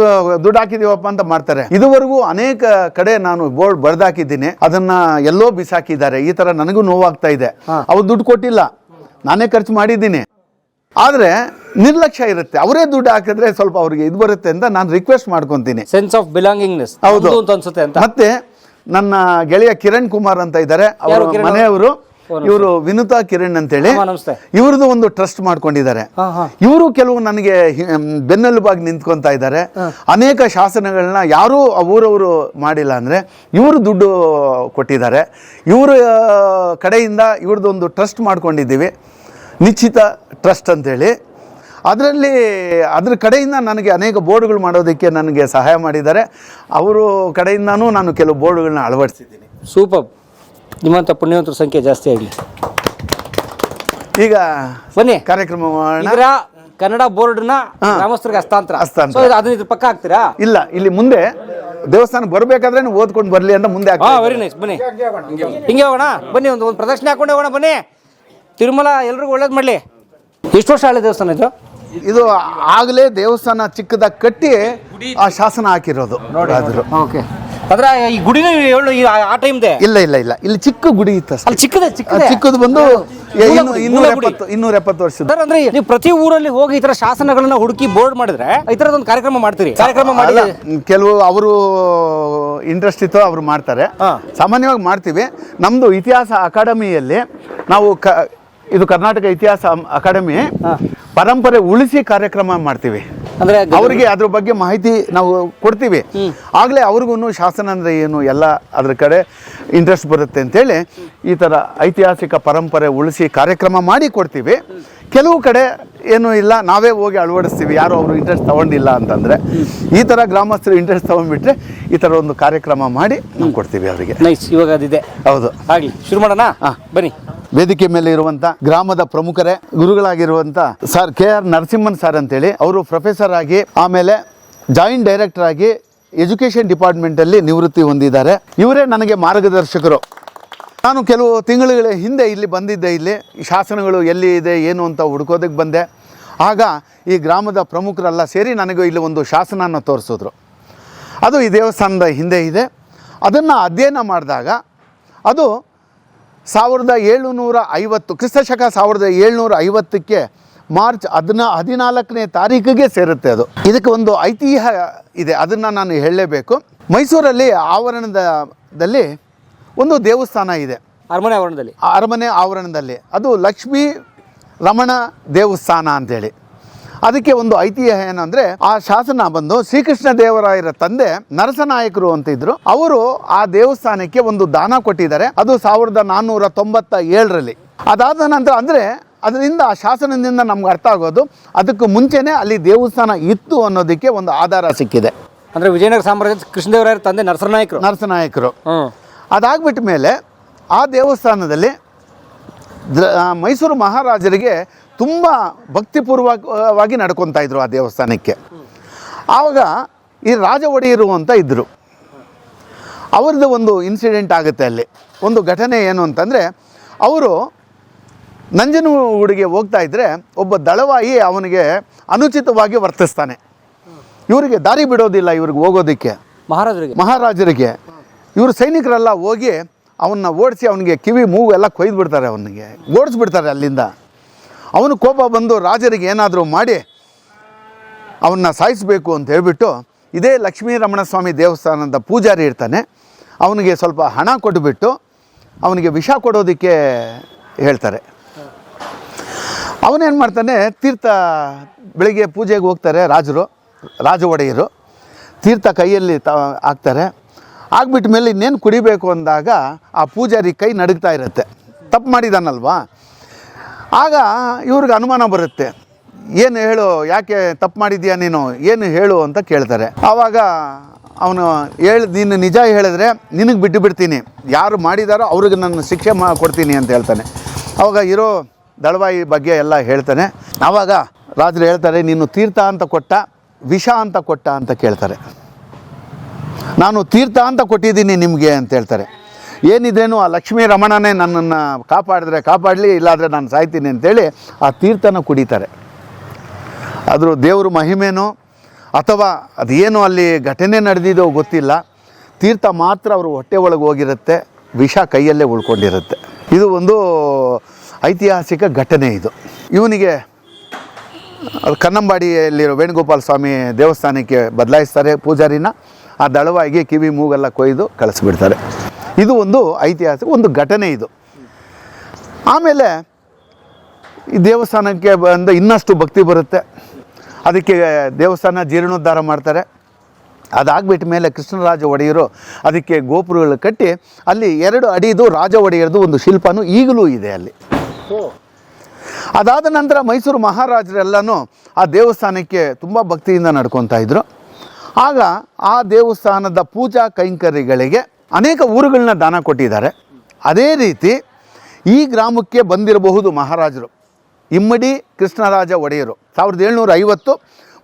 ದುಡ್ಡು ಹಾಕಿದೀವಪ್ಪ ಅಂತ ಮಾಡ್ತಾರೆ. ಇದುವರೆಗೂ ಅನೇಕ ಕಡೆ ನಾನು ಬೋರ್ಡ್ ಬರ್ದಾಕಿದ್ದೀನಿ, ಅದನ್ನ ಎಲ್ಲೋ ಬಿಸಾಕಿದ್ದಾರೆ. ಈ ತರ ನನಗೂ ನೋವಾಗ್ತಾ ಇದೆ. ಅವ್ರು ದುಡ್ಡು ಕೊಟ್ಟಿಲ್ಲ, ನಾನೇ ಖರ್ಚು ಮಾಡಿದ್ದೀನಿ. ಆದ್ರೆ ನಿರ್ಲಕ್ಷ್ಯ ಇರುತ್ತೆ. ಅವರೇ ದುಡ್ಡು ಹಾಕಿದ್ರೆ ಸ್ವಲ್ಪ ಅವ್ರಿಗೆ ಇದು ಬರುತ್ತೆ ಅಂತ ನಾನು ರಿಕ್ವೆಸ್ಟ್ ಮಾಡ್ಕೊಂತೀನಿ. Sense of belongingness. ಹೌದು ಅಂತ ಅನ್ಸುತ್ತೆ ಅಂತ. ಮತ್ತೆ ನನ್ನ ಗೆಳೆಯ ಕಿರಣ್ ಕುಮಾರ್ ಅಂತ ಇದ್ದಾರೆ, ಅವರ ಮನೆಯವರು. ಇವರು ವಿನುತಾ ಕಿರಣ್ ಅಂತೇಳಿ, ಇವ್ರದ್ದು ಒಂದು ಟ್ರಸ್ಟ್ ಮಾಡ್ಕೊಂಡಿದ್ದಾರೆ. ಇವರು ಕೆಲವು ನನಗೆ ಬೆನ್ನೆಲುಬಾಗಿ ನಿಂತ್ಕೊಂತ ಇದ್ದಾರೆ. ಅನೇಕ ಶಾಸನಗಳನ್ನ ಯಾರೂ ಊರವರು ಮಾಡಿಲ್ಲ ಅಂದ್ರೆ ಇವರು ದುಡ್ಡು ಕೊಟ್ಟಿದ್ದಾರೆ. ಇವರ ಕಡೆಯಿಂದ ಇವ್ರದ್ದು ಒಂದು ಟ್ರಸ್ಟ್ ಮಾಡ್ಕೊಂಡಿದ್ದೀವಿ, ನಿಶ್ಚಿತ ಟ್ರಸ್ಟ್ ಅಂತೇಳಿ. ಅದ್ರ ಕಡೆಯಿಂದ ನನಗೆ ಅನೇಕ ಬೋರ್ಡ್ಗಳು ಮಾಡೋದಕ್ಕೆ ನನಗೆ ಸಹಾಯ ಮಾಡಿದ್ದಾರೆ. ಅವರು ಕಡೆಯಿಂದನೂ ನಾನು ಕೆಲವು ಬೋರ್ಡ್ಗಳನ್ನ ಅಳವಡಿಸಿದ್ದೀನಿ. ಸೂಪರ್. ನಿಮ್ಮಂಥ ಪುಣ್ಯವಂತರ ಸಂಖ್ಯೆ ಜಾಸ್ತಿ ಆಗಲಿ. ಈಗ ಬನ್ನಿ ಕಾರ್ಯಕ್ರಮ ಕನ್ನಡ ಬೋರ್ಡ್ನ ಗ್ರಾಮಸ್ಥರಿಗೆ ಹಸ್ತಾಂತರ. ಅದನ್ನ ಇದ್ರ ಪಕ್ಕ ಹಾಕ್ತೀರಾ? ಇಲ್ಲ, ಇಲ್ಲಿ ಮುಂದೆ ದೇವಸ್ಥಾನ ಬರ್ಬೇಕಾದ್ರೆ ಓದ್ಕೊಂಡು ಬರ್ಲಿ ಅಂತ ಮುಂದೆ. Very nice. ಬನ್ನಿ ಹಿಂಗೆ ಹೋಗೋಣ. ಬನ್ನಿ ಒಂದು ಪ್ರದರ್ಶನ ಹಾಕೊಂಡೆ ಹೋಗೋಣ. ಬನ್ನಿ. ತಿರುಮಲ ಎಲ್ರಿಗೂ ಒಳ್ಳೇದು ಮಾಡಲಿ. ಎಷ್ಟು ವರ್ಷ ಹಳೆ ದೇವಸ್ಥಾನ ಇದು? ಇದು ಆಗಲೇ ದೇವಸ್ಥಾನ ಚಿಕ್ಕದಾಗಿ ಕಟ್ಟಿ ಆ ಶಾಸನ ಹಾಕಿರೋದು. ಓಕೆ. ಅದ್ರ ಈ ಗುಡಿನ ಆ ಟೈಮ್ ಇಲ್ಲ ಇಲ್ಲ ಇಲ್ಲ, ಇಲ್ಲಿ ಚಿಕ್ಕ ಗುಡಿ ಇತ್ತು. ಅಲ್ಲಿ ಚಿಕ್ಕದು ಬಂದು 270 ವರ್ಷದ. ಅಂದ್ರೆ ನೀವು ಪ್ರತಿ ಊರಲ್ಲಿ ಹೋಗಿ ಈ ತರ ಶಾಸನಗಳನ್ನ ಹುಡುಕಿ ಬೋರ್ಡ್ ಮಾಡಿದ್ರೆ ಈ ತರದೊಂದು ಕಾರ್ಯಕ್ರಮ ಮಾಡ್ತೀರಿ? ಕಾರ್ಯಕ್ರಮ ಮಾಡಿ ಕೆಲವು ಅವರು ಇಂಟ್ರೆಸ್ಟ್ ಇತ್ತು, ಅವ್ರು ಮಾಡ್ತಾರೆ. ಸಾಮಾನ್ಯವಾಗಿ ಮಾಡ್ತೀವಿ. ನಮ್ದು ಇತಿಹಾಸ ಅಕಾಡೆಮಿಯಲ್ಲಿ ನಾವು ಇದು ಕರ್ನಾಟಕ ಇತಿಹಾಸ ಅಕಾಡೆಮಿ ಪರಂಪರೆ ಉಳಿಸಿ ಕಾರ್ಯಕ್ರಮ ಮಾಡ್ತೀವಿ. ಅಂದ್ರೆ ಅವರಿಗೆ ಅದ್ರ ಬಗ್ಗೆ ಮಾಹಿತಿ ನಾವು ಕೊಡ್ತೀವಿ. ಆಗ್ಲೇ ಅವ್ರಿಗೂ ಶಾಸನ ಅಂದ್ರೆ ಏನು ಎಲ್ಲ ಅದ್ರ ಕಡೆ ಇಂಟ್ರೆಸ್ಟ್ ಬರುತ್ತೆ ಅಂತೇಳಿ ಈ ತರ ಐತಿಹಾಸಿಕ ಪರಂಪರೆ ಉಳಿಸಿ ಕಾರ್ಯಕ್ರಮ ಮಾಡಿ ಕೊಡ್ತೀವಿ. ಕೆಲವು ಕಡೆ ಏನು ಇಲ್ಲ, ನಾವೇ ಹೋಗಿ ಅಳವಡಿಸ್ತೀವಿ, ಯಾರು ಅವರು ಇಂಟ್ರೆಸ್ಟ್ ತಗೊಂಡಿಲ್ಲ ಅಂತಂದ್ರೆ. ಈ ತರ ಗ್ರಾಮಸ್ಥರು ಇಂಟ್ರೆಸ್ಟ್ ತಗೊಂಡ್ಬಿಟ್ರೆ ಈ ತರ ಒಂದು ಕಾರ್ಯಕ್ರಮ ಮಾಡಿ ನಾವು ಕೊಡ್ತೀವಿ ಅವರಿಗೆ. ಇವಾಗ ಅದಿದೆ. ಹೌದು, ಹಾಗೆ ಶುರು ಮಾಡೋಣ. ಬನ್ನಿ. ವೇದಿಕೆ ಮೇಲೆ ಇರುವಂತ ಗ್ರಾಮದ ಪ್ರಮುಖರೇ, ಗುರುಗಳಾಗಿರುವಂತ ಸರ್ KR ನರಸಿಂಹನ್ ಸರ್ ಅಂತೇಳಿ, ಅವರು ಪ್ರೊಫೆಸರ್ ಆಗಿ ಆಮೇಲೆ ಜಾಯಿಂಟ್ ಡೈರೆಕ್ಟರ್ ಆಗಿ ಎಜುಕೇಶನ್ ಡಿಪಾರ್ಟ್ಮೆಂಟ್ ಅಲ್ಲಿ ನಿವೃತ್ತಿ ಹೊಂದಿದ್ದಾರೆ. ಇವರೇ ನನಗೆ ಮಾರ್ಗದರ್ಶಕರು. ನಾನು ಕೆಲವು ತಿಂಗಳ ಹಿಂದೆ ಇಲ್ಲಿ ಬಂದಿದ್ದೆ. ಇಲ್ಲಿ ಶಾಸನಗಳು ಎಲ್ಲಿ ಇದೆ ಏನು ಅಂತ ಹುಡ್ಕೋದಕ್ಕೆ ಬಂದೆ. ಆಗ ಈ ಗ್ರಾಮದ ಪ್ರಮುಖರೆಲ್ಲ ಸೇರಿ ನನಗೆ ಇಲ್ಲಿ ಒಂದು ಶಾಸನನ ತೋರಿಸಿದ್ರು. ಅದು ಈ ದೇವಸ್ಥಾನದ ಹಿಂದೆ ಇದೆ. ಅದನ್ನು ಅಧ್ಯಯನ ಮಾಡಿದಾಗ ಅದು 1750 ಕ್ರಿಸ್ತಶಕ 1750ಕ್ಕೆ ಮಾರ್ಚ್ 14ನೇ ತಾರೀಕಿಗೆ ಸೇರುತ್ತೆ. ಅದು ಇದಕ್ಕೆ ಒಂದು ಐತಿಹ್ಯ ಇದೆ, ಅದನ್ನು ನಾನು ಹೇಳಲೇಬೇಕು. ಮೈಸೂರಲ್ಲಿ ಆವರಣದಲ್ಲಿ ಒಂದು ದೇವಸ್ಥಾನ ಇದೆ, ಅರಮನೆ ಆವರಣದಲ್ಲಿ. ಅದು ಲಕ್ಷ್ಮೀ ರಮಣ ದೇವಸ್ಥಾನ ಅಂತೇಳಿ. ಅದಕ್ಕೆ ಒಂದು ಐತಿಹ್ಯ ಏನಂದರೆ, ಆ ಶಾಸನ ಬಂದು ಶ್ರೀಕೃಷ್ಣ ದೇವರಾಯರ ತಂದೆ ನರಸನಾಯಕರು ಅಂತ ಇದ್ರು. ಅವರು ಆ ದೇವಸ್ಥಾನಕ್ಕೆ ಒಂದು ದಾನ ಕೊಟ್ಟಿದ್ದಾರೆ. ಅದು 1497ರಲ್ಲಿ. ಅದಾದ ನಂತರ ಅಂದರೆ ಅದರಿಂದ ಆ ಶಾಸನದಿಂದ ನಮ್ಗೆ ಅರ್ಥ ಆಗೋದು ಅದಕ್ಕೆ ಮುಂಚೆನೇ ಅಲ್ಲಿ ದೇವಸ್ಥಾನ ಇತ್ತು ಅನ್ನೋದಕ್ಕೆ ಒಂದು ಆಧಾರ ಸಿಕ್ಕಿದೆ. ಅಂದರೆ ವಿಜಯನಗರ ಸಾಮ್ರಾಜ್ಯದ ಕೃಷ್ಣದೇವರಾಯರ ತಂದೆ ನರಸನಾಯಕರು. ಅದಾಗ್ಬಿಟ್ಟ ಮೇಲೆ ಆ ದೇವಸ್ಥಾನದಲ್ಲಿ ಮೈಸೂರು ಮಹಾರಾಜರಿಗೆ ತುಂಬ ಭಕ್ತಿಪೂರ್ವಕವಾಗಿ ನಡ್ಕೊತಾ ಇದ್ರು ಆ ದೇವಸ್ಥಾನಕ್ಕೆ. ಆವಾಗ ಈ ರಾಜ ಒಡೆಯರು ಅಂತ ಇದ್ದರು. ಅವ್ರದ್ದು ಒಂದು ಇನ್ಸಿಡೆಂಟ್ ಆಗುತ್ತೆ ಅಲ್ಲಿ. ಒಂದು ಘಟನೆ ಏನು ಅಂತಂದರೆ, ಅವರು ನಂಜನಗೂಡಿಗೆ ಹೋಗ್ತಾ ಇದ್ದರೆ ಒಬ್ಬ ದಳವಾಯಿ ಅವನಿಗೆ ಅನುಚಿತವಾಗಿ ವರ್ತಿಸ್ತಾನೆ. ಇವರಿಗೆ ದಾರಿ ಬಿಡೋದಿಲ್ಲ, ಇವ್ರಿಗೆ ಹೋಗೋದಕ್ಕೆ ಮಹಾರಾಜರಿಗೆ. ಇವರು ಸೈನಿಕರೆಲ್ಲ ಹೋಗಿ ಅವನ್ನ ಓಡಿಸಿ ಅವನಿಗೆ ಕಿವಿ ಮೂಗು ಎಲ್ಲ ಕೊಯ್ದು ಬಿಡ್ತಾರೆ, ಅವನಿಗೆ ಓಡಿಸ್ಬಿಡ್ತಾರೆ ಅಲ್ಲಿಂದ. ಅವನು ಕೋಪ ಬಂದು ರಾಜರಿಗೆ ಏನಾದರೂ ಮಾಡಿ ಅವನ್ನ ಸಾಯಿಸಬೇಕು ಅಂತ ಹೇಳ್ಬಿಟ್ಟು ಇದೇ ಲಕ್ಷ್ಮೀ ರಮಣ ಸ್ವಾಮಿ ದೇವಸ್ಥಾನದ ಪೂಜಾರಿ ಇರ್ತಾನೆ, ಅವನಿಗೆ ಸ್ವಲ್ಪ ಹಣ ಕೊಟ್ಟುಬಿಟ್ಟು ಅವನಿಗೆ ವಿಷ ಕೊಡೋದಕ್ಕೆ ಹೇಳ್ತಾರೆ. ಅವನೇನು ಮಾಡ್ತಾನೆ, ಬೆಳಿಗ್ಗೆ ಪೂಜೆಗೆ ಹೋಗ್ತಾರೆ ರಾಜ ಒಡೆಯರು. ತೀರ್ಥ ಕೈಯಲ್ಲಿ ಹಾಕ್ತಾರೆ. ಆಗ್ಬಿಟ್ಟ ಮೇಲೆ ಇನ್ನೇನು ಕುಡಿಬೇಕು ಅಂದಾಗ ಆ ಪೂಜಾರಿ ಕೈ ನಡುಗ್ತಾ ಇರುತ್ತೆ, ತಪ್ಪು ಮಾಡಿದಾನಲ್ವಾ. ಆಗ ಇವ್ರಿಗೆ ಅನುಮಾನ ಬರುತ್ತೆ, ಏನು ಹೇಳು, ಯಾಕೆ ತಪ್ಪು ಮಾಡಿದ್ಯಾ ನೀನು, ಏನು ಹೇಳು ಅಂತ ಕೇಳ್ತಾರೆ. ಆವಾಗ ಅವನು ನೀನು ನಿಜ ಹೇಳಿದ್ರೆ ನಿನಗೆ ಬಿಟ್ಟು ಬಿಡ್ತೀನಿ, ಯಾರು ಮಾಡಿದಾರೋ ಅವ್ರಿಗೆ ನಾನು ಶಿಕ್ಷೆ ಕೊಡ್ತೀನಿ ಅಂತ ಹೇಳ್ತಾನೆ. ಆವಾಗ ಇರೋ ದಳವಾಯಿ ಬಗ್ಗೆ ಎಲ್ಲ ಹೇಳ್ತಾನೆ. ಆವಾಗ ರಾಜರು ಹೇಳ್ತಾರೆ, ನೀನು ತೀರ್ಥ ಅಂತ ಕೊಟ್ಟ ವಿಷ ಅಂತ ಕೊಟ್ಟ ಅಂತ ಕೇಳ್ತಾರೆ. ನಾನು ತೀರ್ಥ ಅಂತ ಕೊಟ್ಟಿದ್ದೀನಿ ನಿಮಗೆ ಅಂತ ಹೇಳ್ತಾರೆ. ಏನಿದೇನು ಆ ಲಕ್ಷ್ಮೀ ರಮಣನೇ ನನ್ನನ್ನು ಕಾಪಾಡಿದ್ರೆ ಕಾಪಾಡಲಿ, ಇಲ್ಲಾದರೆ ನಾನು ಸಾಯ್ತೀನಿ ಅಂತೇಳಿ ಆ ತೀರ್ಥನ ಕುಡಿತಾರೆ. ಆದರೂ ದೇವರು ಮಹಿಮೇನೋ ಅಥವಾ ಅದೇನೋ ಅಲ್ಲಿ ಘಟನೆ ನಡೆದಿದೋ ಗೊತ್ತಿಲ್ಲ, ತೀರ್ಥ ಮಾತ್ರ ಅವರು ಹೊಟ್ಟೆ ಒಳಗೆ ಹೋಗಿರುತ್ತೆ, ವಿಷ ಕೈಯಲ್ಲೇ ಉಳ್ಕೊಂಡಿರುತ್ತೆ. ಇದು ಒಂದು ಐತಿಹಾಸಿಕ ಘಟನೆ. ಇದು ಇವನಿಗೆ ಕನ್ನಂಬಾಡಿಯಲ್ಲಿರೋ ವೇಣುಗೋಪಾಲ ಸ್ವಾಮಿ ದೇವಸ್ಥಾನಕ್ಕೆ ಬದಲಾಯಿಸ್ತಾರೆ ಪೂಜಾರಿನ. ಆ ದಳವಾಯಿಗೆ ಕಿವಿ ಮೂಗೆಲ್ಲ ಕೊಯ್ದು ಕಳಿಸ್ಬಿಡ್ತಾರೆ. ಇದು ಒಂದು ಐತಿಹಾಸಿಕ ಒಂದು ಘಟನೆ ಇದು. ಆಮೇಲೆ ಈ ದೇವಸ್ಥಾನಕ್ಕೆ ಬಂದ ಇನ್ನಷ್ಟು ಭಕ್ತಿ ಬರುತ್ತೆ. ಅದಕ್ಕೆ ದೇವಸ್ಥಾನ ಜೀರ್ಣೋದ್ಧಾರ ಮಾಡ್ತಾರೆ. ಅದಾಗ್ಬಿಟ್ಟ ಮೇಲೆ ಕೃಷ್ಣರಾಜ ಒಡೆಯರು ಅದಕ್ಕೆ ಗೋಪುರಗಳು ಕಟ್ಟಿ ಅಲ್ಲಿ 2 ಅಡಿದು ರಾಜ ಒಡೆಯರದು ಒಂದು ಶಿಲ್ಪನೂ ಈಗಲೂ ಇದೆ ಅಲ್ಲಿ. ಅದಾದ ನಂತರ ಮೈಸೂರು ಮಹಾರಾಜರೆಲ್ಲನೂ ಆ ದೇವಸ್ಥಾನಕ್ಕೆ ತುಂಬ ಭಕ್ತಿಯಿಂದ ನಡ್ಕೊತಾ ಇದ್ರು. ಆಗ ಆ ದೇವಸ್ಥಾನದ ಪೂಜಾ ಕೈಂಕರ್ಯಗಳಿಗೆ ಅನೇಕ ಊರುಗಳನ್ನ ದಾನ ಕೊಟ್ಟಿದ್ದಾರೆ. ಅದೇ ರೀತಿ ಈ ಗ್ರಾಮಕ್ಕೆ ಬಂದಿರಬಹುದು ಮಹಾರಾಜರು. ಇಮ್ಮಡಿ ಕೃಷ್ಣರಾಜ ಒಡೆಯರು 1750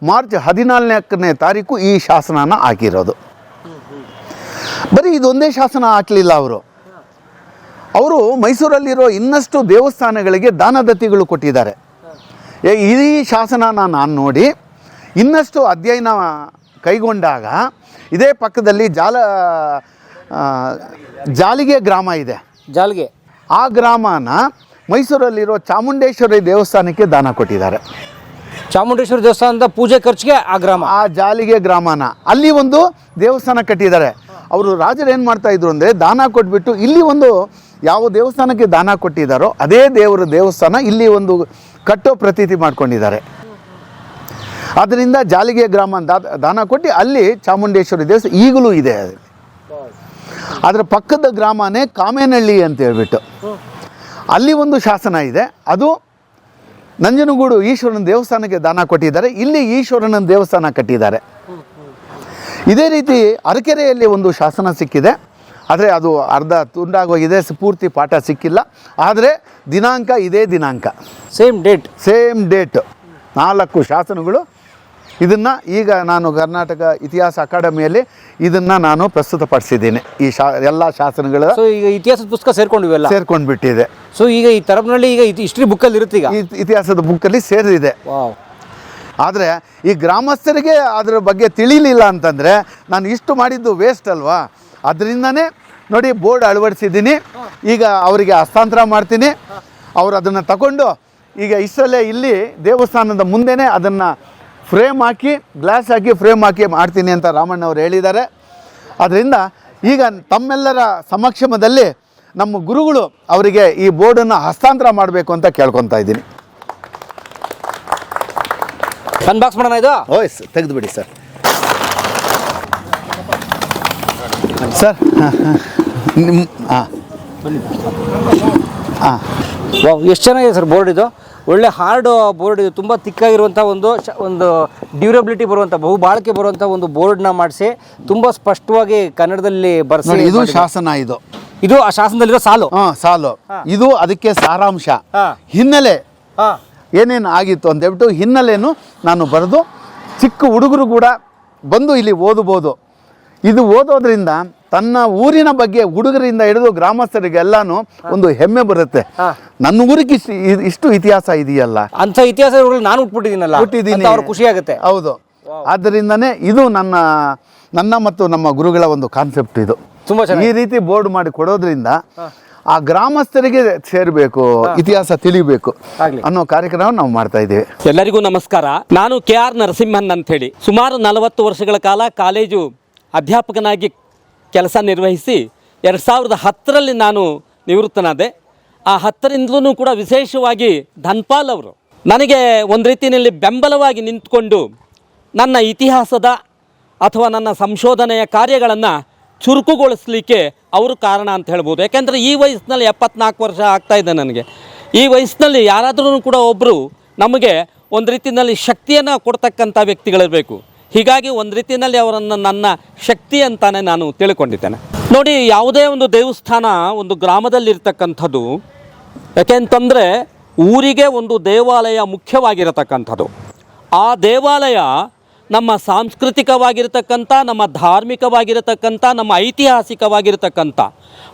ಮಾರ್ಚ್ 14ನೇ ತಾರೀಕು ಈ ಶಾಸನನ ಹಾಕಿರೋದು. ಬರೀ ಇದೊಂದೇ ಶಾಸನ ಹಾಕಲಿಲ್ಲ ಅವರು ಮೈಸೂರಲ್ಲಿರೋ ಇನ್ನಷ್ಟು ದೇವಸ್ಥಾನಗಳಿಗೆ ದಾನದತ್ತಿಗಳು ಕೊಟ್ಟಿದ್ದಾರೆ. ಈ ಶಾಸನನ ನಾನು ನೋಡಿ ಇನ್ನಷ್ಟು ಅಧ್ಯಯನ ಕೈಗೊಂಡಾಗ ಇದೇ ಪಕ್ಕದಲ್ಲಿ ಜಾಲಿಗೆ ಗ್ರಾಮ ಇದೆ. ಆ ಗ್ರಾಮನ ಮೈಸೂರಲ್ಲಿರೋ ಚಾಮುಂಡೇಶ್ವರಿ ದೇವಸ್ಥಾನಕ್ಕೆ ದಾನ ಕೊಟ್ಟಿದ್ದಾರೆ. ಚಾಮುಂಡೇಶ್ವರಿ ದೇವಸ್ಥಾನದ ಪೂಜೆ ಖರ್ಚಿಗೆ ಆ ಜಾಲಿಗೆ ಗ್ರಾಮನ ಅಲ್ಲಿ ಒಂದು ದೇವಸ್ಥಾನ ಕಟ್ಟಿದ್ದಾರೆ. ಅವರು ರಾಜರು ಏನು ಮಾಡ್ತಾ ಇದ್ರು ಅಂದರೆ, ದಾನ ಕೊಟ್ಬಿಟ್ಟು ಇಲ್ಲಿ ಒಂದು ಯಾವ ದೇವಸ್ಥಾನಕ್ಕೆ ದಾನ ಕೊಟ್ಟಿದ್ದಾರೋ ಅದೇ ದೇವರ ದೇವಸ್ಥಾನ ಇಲ್ಲಿ ಒಂದು ಕಟ್ಟೋ ಪ್ರತೀತಿ ಮಾಡ್ಕೊಂಡಿದ್ದಾರೆ. ಆದ್ದರಿಂದ ಜಾಲಿಗೆ ಗ್ರಾಮ ದಾನ ಕೊಟ್ಟು ಅಲ್ಲಿ ಚಾಮುಂಡೇಶ್ವರಿ ದೇವಸ್ಥಾನ ಈಗಲೂ ಇದೆ. ಅದರ ಪಕ್ಕದ ಗ್ರಾಮನೇ ಕಾಮೇನಹಳ್ಳಿ ಅಂತ ಹೇಳ್ಬಿಟ್ಟು ಅಲ್ಲಿ ಒಂದು ಶಾಸನ ಇದೆ. ಅದು ನಂಜನಗೂಡು ಈಶ್ವರನ ದೇವಸ್ಥಾನಕ್ಕೆ ದಾನ ಕೊಟ್ಟಿದ್ದಾರೆ. ಇಲ್ಲಿ ಈಶ್ವರನ ದೇವಸ್ಥಾನ ಕಟ್ಟಿದ್ದಾರೆ. ಇದೇ ರೀತಿ ಅರಕೆರೆಯಲ್ಲಿ ಒಂದು ಶಾಸನ ಸಿಕ್ಕಿದೆ. ಆದರೆ ಅದು ಅರ್ಧ ತುಂಡಾಗೋಗಿದೆ, ಪೂರ್ತಿ ಪಾಠ ಸಿಕ್ಕಿಲ್ಲ. ಆದರೆ ದಿನಾಂಕ ಇದೇ ದಿನಾಂಕ, ಸೇಮ್ ಡೇಟ್ 4 ಶಾಸನಗಳು. ಇದನ್ನು ಈಗ ನಾನು ಕರ್ನಾಟಕ ಇತಿಹಾಸ ಅಕಾಡೆಮಿಯಲ್ಲಿ ಇದನ್ನು ನಾನು ಪ್ರಸ್ತುತಪಡಿಸಿದ್ದೀನಿ. ಈ ಎಲ್ಲ ಶಾಸನಗಳ ಈಗ ಇತಿಹಾಸದ ಪುಸ್ತಕ ಸೇರ್ಕೊಂಡ್ಬಿಟ್ಟಿದೆ. ಸೊ ಈಗ ಈ ತರಬ್ನಲ್ಲಿ ಈಗ ಹಿಸ್ಟ್ರಿ ಬುಕ್ಕಲ್ಲಿ ಇರುತ್ತೆ, ಈಗ ಇತಿಹಾಸದ ಬುಕ್ಕಲ್ಲಿ ಸೇರಿದೆ. ಆದರೆ ಈ ಗ್ರಾಮಸ್ಥರಿಗೆ ಅದರ ಬಗ್ಗೆ ತಿಳಿಲಿಲ್ಲ ಅಂತಂದರೆ ನಾನು ಇಷ್ಟು ಮಾಡಿದ್ದು ವೇಸ್ಟ್ ಅಲ್ವಾ. ಅದರಿಂದನೇ ನೋಡಿ ಬೋರ್ಡ್ ಅಳವಡಿಸಿದ್ದೀನಿ. ಈಗ ಅವರಿಗೆ ಹಸ್ತಾಂತರ ಮಾಡ್ತೀನಿ. ಅವರು ಅದನ್ನು ತಗೊಂಡು ಈಗ ಇಷ್ಟರಲ್ಲೇ ಇಲ್ಲಿ ದೇವಸ್ಥಾನದ ಮುಂದೆನೇ ಅದನ್ನು ಫ್ರೇಮ್ ಹಾಕಿ ಗ್ಲಾಸ್ ಹಾಕಿ ಫ್ರೇಮ್ ಹಾಕಿ ಮಾಡ್ತೀನಿ ಅಂತ ರಾಮಣ್ಣ ಅವರು ಹೇಳಿದ್ದಾರೆ. ಅದರಿಂದ ಈಗ ತಮ್ಮೆಲ್ಲರ ಸಮಕ್ಷಮದಲ್ಲಿ ನಮ್ಮ ಗುರುಗಳು ಅವರಿಗೆ ಈ ಬೋರ್ಡನ್ನು ಹಸ್ತಾಂತರ ಮಾಡಬೇಕು ಅಂತ ಕೇಳ್ಕೊತಾ ಇದ್ದೀನಿ. ಅನ್ಬಾಕ್ಸ್ ಮಾಡೋಣ ಇದು. ಓಯ್ ತೆಗೆದು ಬಿಡಿ ಸರ್. ಸರ್ ನಿಮ್ಮ ಹಾಂ ಹಾಂ ವಾವ್, ಎಷ್ಟು ಚೆನ್ನಾಗಿದೆ ಸರ್ ಬೋರ್ಡ್ ಇದು. ಒಳ್ಳೆ ಹಾರ್ಡ್ ಬೋರ್ಡ್ ಇದು. ತುಂಬ ತಿಕ್ಕಾಗಿರುವಂಥ ಒಂದು ಡ್ಯೂರಬಿಲಿಟಿ ಬರುವಂಥ ಬಹುಬಾಳಿಕೆ ಬರುವಂಥ ಒಂದು ಬೋರ್ಡ್ನ ಮಾಡಿಸಿ ತುಂಬ ಸ್ಪಷ್ಟವಾಗಿ ಕನ್ನಡದಲ್ಲಿ ಬರೆಸಿ. ಇದು ಶಾಸನ, ಇದು ಆ ಶಾಸನದಲ್ಲಿರೋ ಸಾಲು. ಸಾಲು. ಇದು ಅದಕ್ಕೆ ಸಾರಾಂಶ, ಹಿನ್ನೆಲೆ ಏನೇನು ಆಗಿತ್ತು ಅಂತ ಹೇಳ್ಬಿಟ್ಟು ಹಿನ್ನೆಲೆಯನ್ನು ನಾನು ಬರೆದು ಚಿಕ್ಕ ಹುಡುಗರು ಕೂಡ ಬಂದು ಇಲ್ಲಿ ಓದಬಹುದು. ಇದು ಓದೋದ್ರಿಂದ ತನ್ನ ಊರಿನ ಬಗ್ಗೆ ಹುಡುಗರಿಂದ ಹಿಡಿದು ಗ್ರಾಮಸ್ಥರಿಗೆಲ್ಲಾನು ಒಂದು ಹೆಮ್ಮೆ ಬರುತ್ತೆ. ನನ್ನ ಊರಿಗೆ ಇಷ್ಟು ಇತಿಹಾಸ ಇದೆಯಲ್ಲ, ಅಂತ ಇತಿಹಾಸ ನಾನು ಹುಟ್ಟಿದ್ದೀನಿ, ಅವ್ರಿಗೆ ಖುಷಿ ಆಗುತ್ತೆ. ಹೌದು, ಆದ್ದರಿಂದನೇ ಇದು ನನ್ನ ಮತ್ತು ನಮ್ಮ ಗುರುಗಳ ಒಂದು ಕಾನ್ಸೆಪ್ಟ್. ಇದು ತುಂಬಾ ಈ ರೀತಿ ಬೋರ್ಡ್ ಮಾಡಿ ಕೊಡೋದ್ರಿಂದ ಆ ಗ್ರಾಮಸ್ಥರಿಗೆ ಸೇರಬೇಕು, ಇತಿಹಾಸ ತಿಳಿಬೇಕು ಅನ್ನೋ ಕಾರ್ಯಕ್ರಮ ನಾವು ಮಾಡ್ತಾ ಇದ್ದೇವೆ. ಎಲ್ಲರಿಗೂ ನಮಸ್ಕಾರ. ನಾನು KR ನರಸಿಂಹನ್ ಅಂತ ಹೇಳಿ ಸುಮಾರು 40 ವರ್ಷಗಳ ಕಾಲ ಕಾಲೇಜು ಅಧ್ಯಾಪಕನಾಗಿ ಕೆಲಸ ನಿರ್ವಹಿಸಿ 2010ರಲ್ಲಿ ನಾನು ನಿವೃತ್ತನಾದೆ. ಆ 10ರಿಂದಲೂ ಕೂಡ ವಿಶೇಷವಾಗಿ ಧನ್ಪಾಲ್ ಅವರು ನನಗೆ ಒಂದು ರೀತಿಯಲ್ಲಿ ಬೆಂಬಲವಾಗಿ ನಿಂತ್ಕೊಂಡು ನನ್ನ ಇತಿಹಾಸದ ಅಥವಾ ನನ್ನ ಸಂಶೋಧನೆಯ ಕಾರ್ಯಗಳನ್ನು ಚುರುಕುಗೊಳಿಸಲಿಕ್ಕೆ ಅವರು ಕಾರಣ ಅಂತ ಹೇಳ್ಬೋದು. ಯಾಕೆಂದರೆ ಈ ವಯಸ್ಸಿನಲ್ಲಿ 74 ವರ್ಷ ಆಗ್ತಾಯಿದೆ ನನಗೆ. ಈ ವಯಸ್ಸಿನಲ್ಲಿ ಯಾರಾದರೂ ಕೂಡ ಒಬ್ಬರು ನಮಗೆ ಒಂದು ರೀತಿಯಲ್ಲಿ ಶಕ್ತಿಯನ್ನು ಕೊಡ್ತಕ್ಕಂಥ ವ್ಯಕ್ತಿಗಳಿರಬೇಕು. ಹೀಗಾಗಿ ಒಂದು ರೀತಿಯಲ್ಲಿ ಅವರನ್ನು ನನ್ನ ಶಕ್ತಿ ಅಂತಾನೆ ನಾನು ತಿಳ್ಕೊಂಡಿದ್ದೇನೆ. ನೋಡಿ, ಯಾವುದೇ ಒಂದು ದೇವಸ್ಥಾನ ಒಂದು ಗ್ರಾಮದಲ್ಲಿರ್ತಕ್ಕಂಥದ್ದು, ಯಾಕೆಂತಂದರೆ ಊರಿಗೆ ಒಂದು ದೇವಾಲಯ ಮುಖ್ಯವಾಗಿರತಕ್ಕಂಥದ್ದು. ಆ ದೇವಾಲಯ ನಮ್ಮ ಸಾಂಸ್ಕೃತಿಕವಾಗಿರ್ತಕ್ಕಂಥ, ನಮ್ಮ ಧಾರ್ಮಿಕವಾಗಿರತಕ್ಕಂಥ, ನಮ್ಮ ಐತಿಹಾಸಿಕವಾಗಿರ್ತಕ್ಕಂಥ,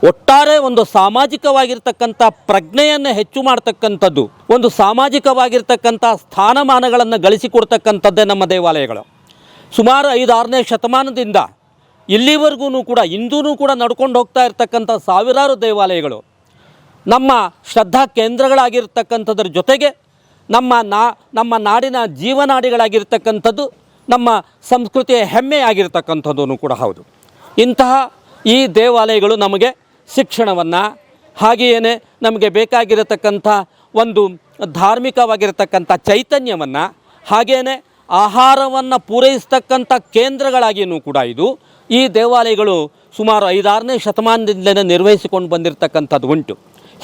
ಒಟ್ಟಾರೆ ಒಂದು ಸಾಮಾಜಿಕವಾಗಿರ್ತಕ್ಕಂಥ ಪ್ರಜ್ಞೆಯನ್ನು ಹೆಚ್ಚು ಮಾಡ್ತಕ್ಕಂಥದ್ದು, ಒಂದು ಸಾಮಾಜಿಕವಾಗಿರ್ತಕ್ಕಂಥ ಸ್ಥಾನಮಾನಗಳನ್ನು ಗಳಿಸಿಕೊಡ್ತಕ್ಕಂಥದ್ದೇ ನಮ್ಮ ದೇವಾಲಯಗಳು. ಸುಮಾರು 5-6ನೇ ಶತಮಾನದಿಂದ ಇಲ್ಲಿವರೆಗೂ ಕೂಡ ಇಂದೂ ಕೂಡ ನಡ್ಕೊಂಡು ಹೋಗ್ತಾ ಇರ್ತಕ್ಕಂಥ ಸಾವಿರಾರು ದೇವಾಲಯಗಳು ನಮ್ಮ ಶ್ರದ್ಧಾ ಕೇಂದ್ರಗಳಾಗಿರ್ತಕ್ಕಂಥದ್ರ ಜೊತೆಗೆ ನಮ್ಮ ನಾಡಿನ ಜೀವನಾಡಿಗಳಾಗಿರ್ತಕ್ಕಂಥದ್ದು, ನಮ್ಮ ಸಂಸ್ಕೃತಿಯ ಹೆಮ್ಮೆಯಾಗಿರ್ತಕ್ಕಂಥದ್ದು ಕೂಡ ಹೌದು. ಇಂತಹ ಈ ದೇವಾಲಯಗಳು ನಮಗೆ ಶಿಕ್ಷಣವನ್ನು, ಹಾಗೆಯೇ ನಮಗೆ ಬೇಕಾಗಿರತಕ್ಕಂಥ ಒಂದು ಧಾರ್ಮಿಕವಾಗಿರತಕ್ಕಂಥ ಚೈತನ್ಯವನ್ನು, ಹಾಗೆಯೇ ಆಹಾರವನ್ನು ಪೂರೈಸ್ತಕ್ಕಂಥ ಕೇಂದ್ರಗಳಾಗಿಯೂ ಕೂಡ ಈ ದೇವಾಲಯಗಳು ಸುಮಾರು 5-6ನೇ ಶತಮಾನದಿಂದಲೇ ನಿರ್ವಹಿಸಿಕೊಂಡು ಬಂದಿರತಕ್ಕಂಥದ್ದು ಉಂಟು.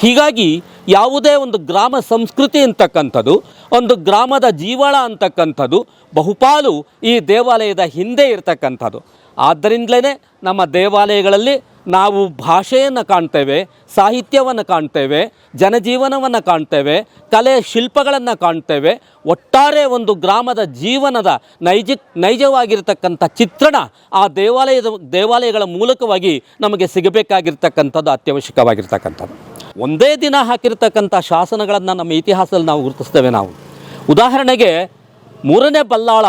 ಹೀಗಾಗಿ ಯಾವುದೇ ಒಂದು ಗ್ರಾಮ ಸಂಸ್ಕೃತಿ ಅಂತಕ್ಕಂಥದ್ದು, ಒಂದು ಗ್ರಾಮದ ಜೀವಳ ಅಂತಕ್ಕಂಥದ್ದು ಬಹುಪಾಲು ಈ ದೇವಾಲಯದ ಹಿಂದೆ ಇರತಕ್ಕಂಥದ್ದು. ಆದ್ದರಿಂದಲೇ ನಮ್ಮ ದೇವಾಲಯಗಳಲ್ಲಿ ನಾವು ಭಾಷೆಯನ್ನು ಕಾಣ್ತೇವೆ, ಸಾಹಿತ್ಯವನ್ನು ಕಾಣ್ತೇವೆ, ಜನಜೀವನವನ್ನು ಕಾಣ್ತೇವೆ, ಕಲೆ ಶಿಲ್ಪಗಳನ್ನು ಕಾಣ್ತೇವೆ. ಒಟ್ಟಾರೆ ಒಂದು ಗ್ರಾಮದ ಜೀವನದ ನೈಜವಾಗಿರ್ತಕ್ಕಂಥ ಚಿತ್ರಣ ಆ ದೇವಾಲಯಗಳ ಮೂಲಕವಾಗಿ ನಮಗೆ ಸಿಗಬೇಕಾಗಿರ್ತಕ್ಕಂಥದ್ದು ಅತ್ಯವಶ್ಯಕವಾಗಿರ್ತಕ್ಕಂಥದ್ದು. ಒಂದೇ ದಿನ ಹಾಕಿರ್ತಕ್ಕಂಥ ಶಾಸನಗಳನ್ನು ನಮ್ಮ ಇತಿಹಾಸದಲ್ಲಿ ನಾವು ಗುರುತಿಸ್ತೇವೆ. ನಾವು ಉದಾಹರಣೆಗೆ 3ನೇ ಬಲ್ಲಾಳ